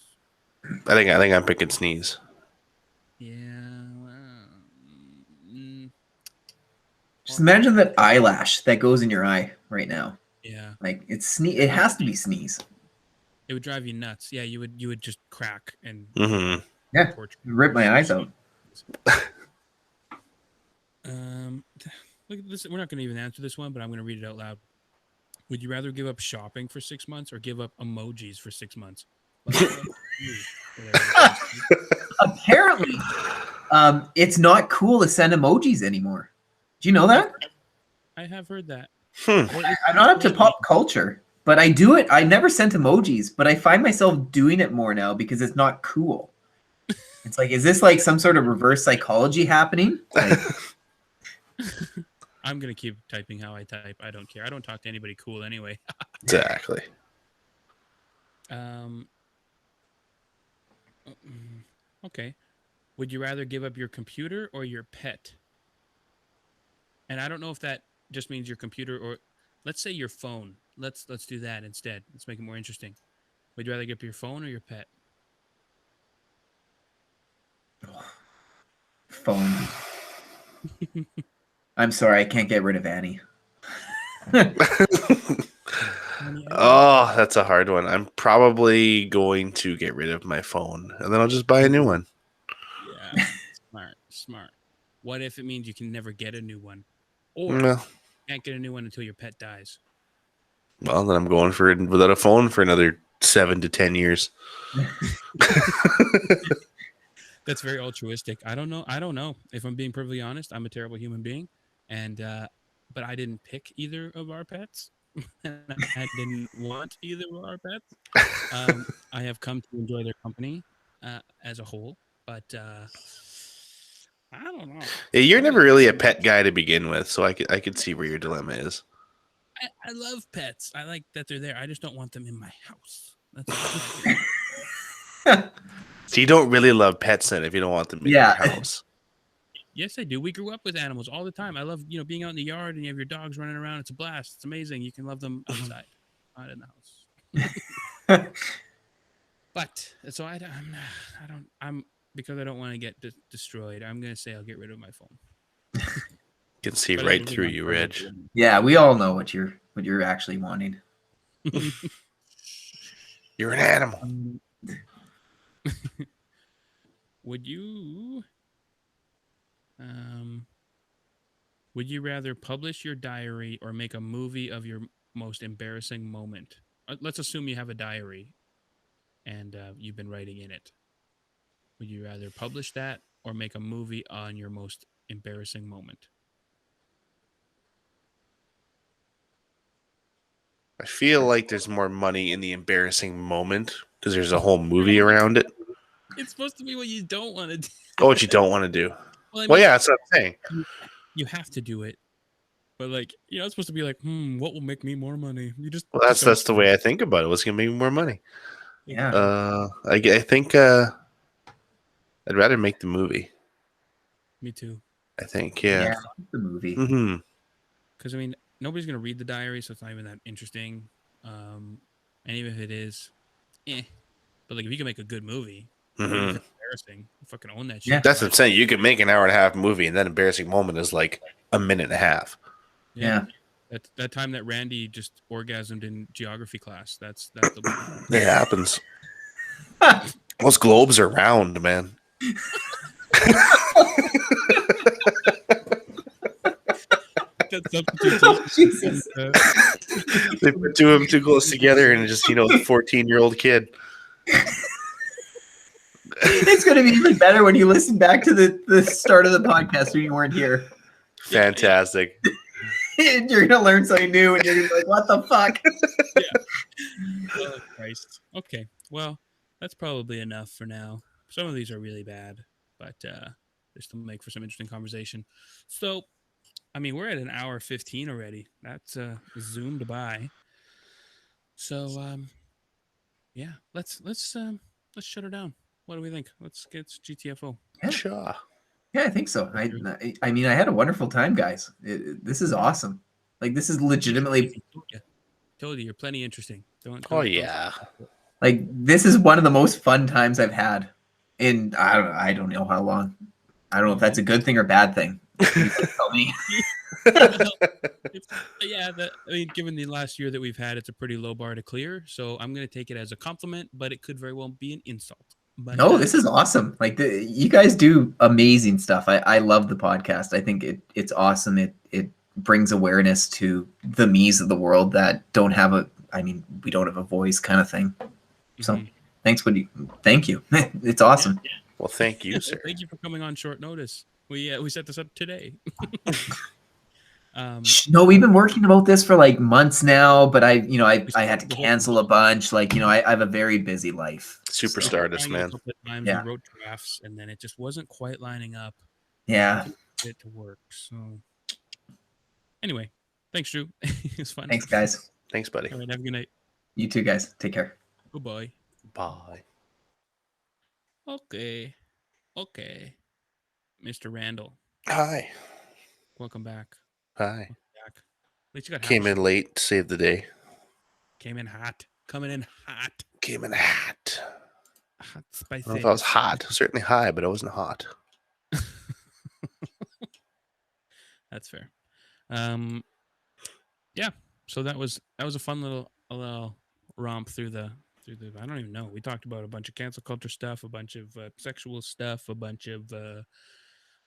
I think I'm picking sneeze. Yeah. Well, Just imagine that eyelash that goes in your eye right now. yeah. Like it has to be sneeze. It would drive you nuts. Yeah, you would just crack and Mm-hmm. Yeah, torture. rip my eyes out. Look at this. We're not going to even answer this one, but I'm going to read it out loud. Would you rather give up shopping for 6 months or give up emojis for 6 months? Apparently, it's not cool to send emojis anymore. Do you know that? I have heard that. I'm not up to pop culture, but I do it. I never sent emojis, but I find myself doing it more now because it's not cool. It's like, is this like some sort of reverse psychology happening? Like, I'm going to keep typing how I type. I don't care. I don't talk to anybody cool anyway. Exactly. Okay. Would you rather give up your computer or your pet? And I don't know if that just means your computer or let's say your phone. Let's do that instead. Let's make it more interesting. Would you rather give up your phone or your pet? phone. I'm sorry, I can't get rid of Annie. Oh, that's a hard one. I'm probably going to get rid of my phone, and then I'll just buy a new one. Yeah, smart. What if it means you can never get a new one, or No. you can't get a new one until your pet dies? Well, then I'm going for it without a phone for another 7 to 10 years. That's very altruistic. I don't know. If I'm being perfectly honest, I'm a terrible human being, and but I didn't pick either of our pets, and I didn't want either of our pets. I have come to enjoy their company as a whole, but I don't know. Yeah, you're never really a pet guy to begin with, so I could see where your dilemma is. I love pets. I like that they're there. I just don't want them in my house. That's So you don't really love pets then if you don't want them in your house. Yes, I do. We grew up with animals all the time. I love, being out in the yard and you have your dogs running around. It's a blast. It's amazing. You can love them outside, not in the house. But so I'm because I don't want to get destroyed. I'm gonna say I'll get rid of my phone. Can see right through you, Reg. Yeah, we all know what you're actually wanting. You're an animal. Would you rather publish your diary or make a movie of your most embarrassing moment? Let's assume you have a diary and you've been writing in it. Would you rather publish that or make a movie on your most embarrassing moment? I feel like there's more money in the embarrassing moment because there's a whole movie around it. It's supposed to be what you don't want to do. Oh, what you don't want to do. Well, yeah, that's what I'm saying. You have to do it. But it's supposed to be like, what will make me more money? Well, that's the way I think about it. What's gonna make me more money? Yeah. I think I'd rather make the movie. Me too. I think, yeah. The movie. Mm-hmm. Because nobody's gonna read the diary, so it's not even that interesting. And even if it is, But if you can make a good movie, Mm-hmm. it's embarrassing. You fucking own that shit. Yeah. That's what I'm saying. You can make an hour and a half movie, and that embarrassing moment is like a minute and a half. Yeah. That time that Randy just orgasmed in geography class. That's the one. It happens. Those globes are round, man. Jesus. They put two of them too close together, and just 14-year-old kid. It's going to be even better when you listen back to the start of the podcast when you weren't here. Fantastic. You're going to learn something new, and you're going to be like, what the fuck? Yeah. Oh, Christ. Okay. Well, that's probably enough for now. Some of these are really bad, but they still make for some interesting conversation. So, we're at an hour 15 already. That's zoomed by. So, yeah, let's shut her down. What do we think? Let's get GTFO. Yeah. Sure. Yeah, I think so. I had a wonderful time, guys. This is awesome. This is legitimately. Told you, you're plenty interesting. Oh yeah. This is one of the most fun times I've had in I don't know how long. I don't know if that's a good thing or bad thing. You can tell me. Given the last year that we've had, it's a pretty low bar to clear. So I'm going to take it as a compliment, but it could very well be an insult. But, no, this is awesome. You guys do amazing stuff. I love the podcast. I think it's awesome. It brings awareness to the me's of the world that don't have we don't have a voice kind of thing. So thank you. It's awesome. Yeah. Well, thank you, sir. Thank you for coming on short notice. We set this up today. No, we've been working about this for months now, but I had to cancel a bunch. I have a very busy life. Super Stardust, man. Yeah. We wrote drafts, and then it just wasn't quite lining up. Yeah. It to work. So anyway, thanks, Drew. It's fun. Thanks, guys. Thanks, buddy. All right, have a good night. You too, guys. Take care. Goodbye. Bye. Okay. Mr. Randall. Hi. Welcome back. Hi. At least you got Came in late to save the day. Came in hot. Coming in hot. Came in hot. Hot spicy. I don't know if I was hot. Certainly high, but I wasn't hot. That's fair. Yeah. So that was a fun little romp through the I don't even know. We talked about a bunch of cancel culture stuff, a bunch of sexual stuff, a bunch of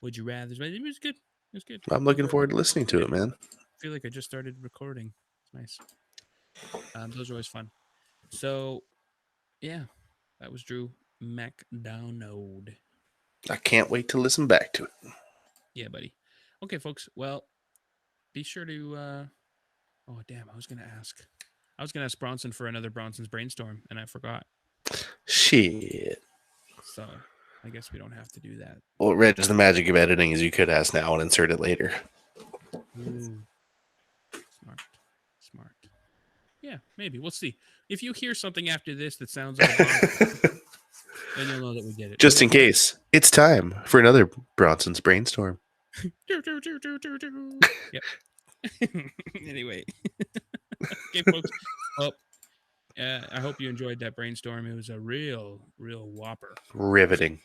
would you rather. It was good. It was good. I'm looking forward to listening to it, man. I feel like I just started recording. It's nice. Those are always fun. So yeah, that was Drew Macdonald. I can't wait to listen back to it. Yeah, buddy. Okay, folks. Well, be sure to. Oh, damn! I was gonna ask Bronson for another Bronson's brainstorm, and I forgot. Shit. So I guess we don't have to do that. Well, Reg, the magic of editing is you could ask now and insert it later. Ooh. Smart. Yeah, maybe we'll see. If you hear something after this that sounds like a Bronson, then you'll know that we get it. Just in case, it's time for another Bronson's brainstorm. Yep. Anyway, okay, folks. Well, I hope you enjoyed that brainstorm. It was a real whopper. Riveting.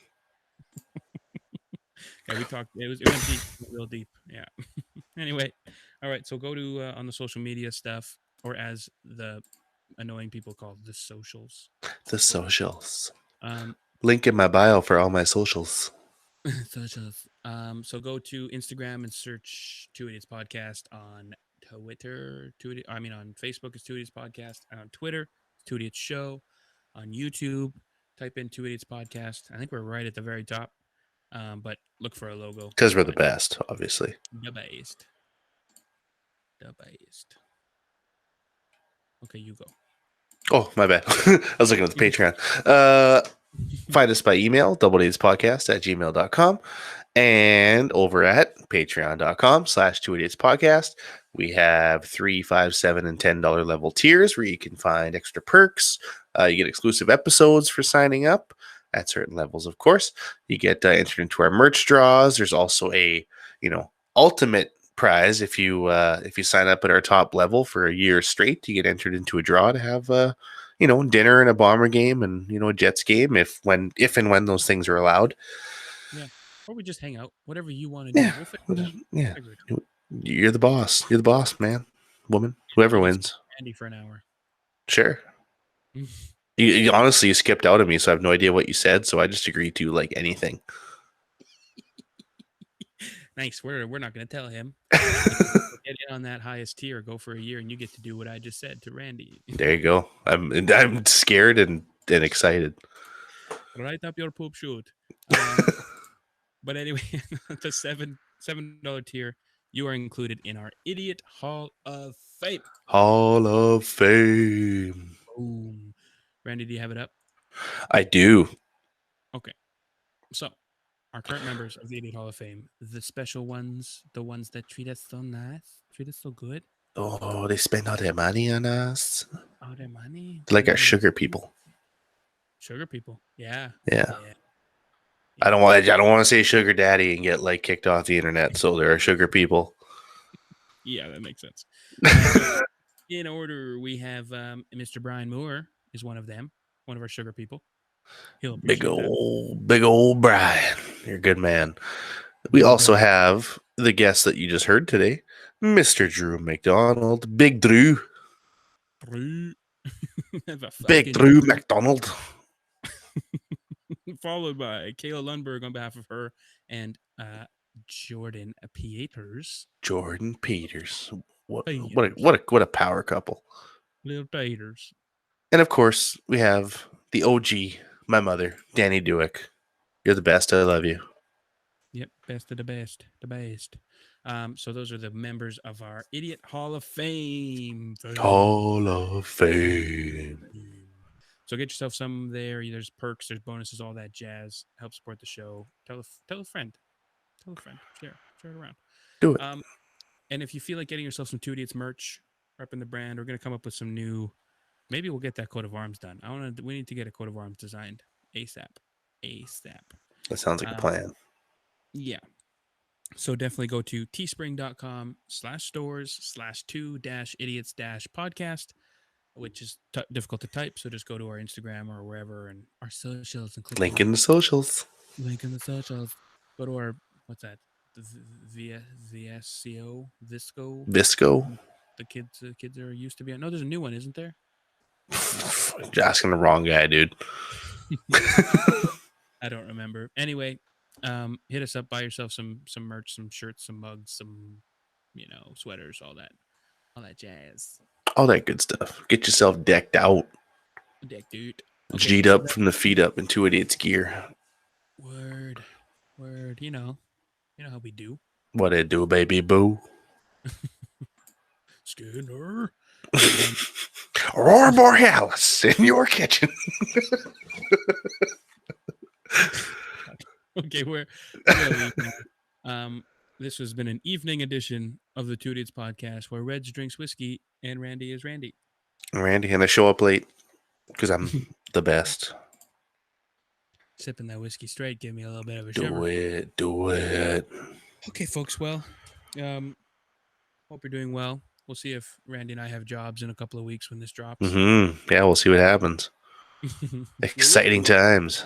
Yeah, we talked. It went deep, real deep. Yeah. Anyway, all right. So go to on the social media stuff, or as the annoying people call the socials. The socials. Link in my bio for all my socials. Socials. So go to Instagram and search Two Idiots Podcast on Twitter. On Facebook it's Two Idiots Podcast, and on Twitter it's Two Idiots Show. On YouTube, type in Two Idiots Podcast. I think we're right at the very top. But look for a logo. Because we're the best, obviously. The best. Okay, you go. Oh, my bad. I was looking at the Patreon. Find us by email, doubleidiots@gmail.com. And over at patreon.com/2idiotspodcast, we have $3, $5, $7, and $10 level tiers where you can find extra perks. You get exclusive episodes for signing up at certain levels, of course. You get entered into our merch draws. There's also a, ultimate prize if you sign up at our top level for a year straight. You get entered into a draw to have dinner and a Bomber game and a Jets game if and when those things are allowed. Yeah, or we just hang out. Whatever you want to do. Yeah, yeah. You're the boss. You're the boss, man, woman, whoever wins. Andy for an hour. Sure. You honestly skipped out of me, so I have no idea what you said. So I just agreed to like anything. Nice. We're not going to tell him. Get in on that highest tier. Go for a year, and you get to do what I just said to Randy. There you go. I'm scared and excited. Right up your poop chute. But anyway, the $7 tier, you are included in our Idiot Hall of Fame. Hall of Fame. Boom. Randy, do you have it up? I do. Okay. So, our current members of the Idiot Hall of Fame, the special ones, the ones that treat us so nice, treat us so good. Oh, they spend all their money on us. All their money? They're like our sugar people. Sugar people. Yeah. I don't want to say sugar daddy and get like kicked off the internet. So there are sugar people. Yeah, that makes sense. In order, we have Mr. Brian Moore is one of them, one of our sugar people. He'll appreciate big old Brian. You're a good man. We also have the guest that you just heard today, Mr. Drew Macdonald. Big Drew. Big Drew Macdonald. Followed by Kayla Lundberg on behalf of her and Jordan Peters. Jordan Peters. What a power couple. Little taters. And of course, we have the OG, my mother, Danny Dewick. You're the best. I love you. Yep, best of the best. The best. So those are the members of our Idiot Hall of Fame. Hall of Fame. So get yourself some there. There's perks, there's bonuses, all that jazz. Help support the show. Tell a friend. Tell a friend. Share it around. Do it. And if you feel like getting yourself some Two Idiots merch, repping the brand, we're gonna come up with some new. Maybe we'll get that coat of arms done. We need to get a coat of arms designed ASAP. That sounds like a plan. Yeah. So definitely go to teespring.com/stores/2-idiots-podcast, which is difficult to type. So just go to our Instagram or wherever and our socials and click Link in the socials. Link in the socials. Go to our, what's that? VSCO, Visco. Visco. The kids are used to be. No, there's a new one, isn't there? You're asking the wrong guy, dude. I don't remember. Anyway, hit us up. Buy yourself some merch, some shirts, some mugs, some sweaters, all that jazz. All that good stuff. Get yourself decked out. Deck, dude. G'd up from the feet up in 288's gear. Word. You know how we do. What it do, baby boo? Skinner. Roar Borealis in your kitchen. Okay, we're this has been an evening edition of the Two Idiots podcast where Reg drinks whiskey and Randy is Randy. Randy, and I show up late because I'm the best. Sipping that whiskey straight, give me a little bit of a shiver. Do it. Okay, folks. Well, hope you're doing well. We'll see if Randy and I have jobs in a couple of weeks when this drops. Yeah, we'll see what happens. Exciting times.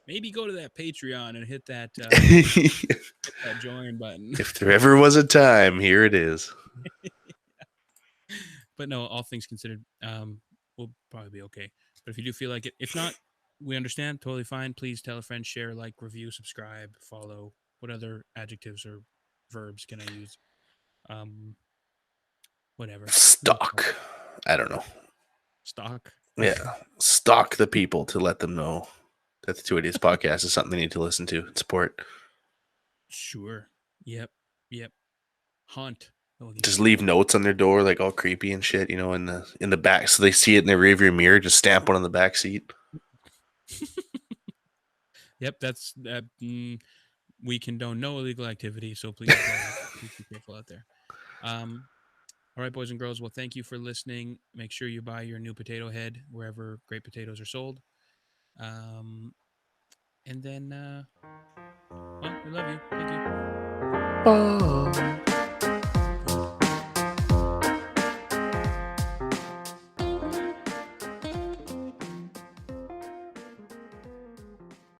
Maybe go to that Patreon and hit that that join button. If there ever was a time, here it is. But no, all things considered, we'll probably be okay. But if you do feel like it, if not, we understand. Totally fine. Please tell a friend, share, like, review, subscribe, follow. What other adjectives or verbs can I use? Whatever. Stalk. I don't know. Stalk. Yeah. Stalk the people to let them know that the Two Idiots podcast is something they need to listen to and support. Sure. Yep. Haunt. Just leave notes on their door, like all creepy and shit, in the back, so they see it in their rearview mirror. Just stamp one on the back seat. Yep, that's that. We condone no illegal activity, so please be careful out there. All right, boys and girls. Well, thank you for listening. Make sure you buy your new potato head wherever great potatoes are sold. And then, well, we love you. Thank you. Bye.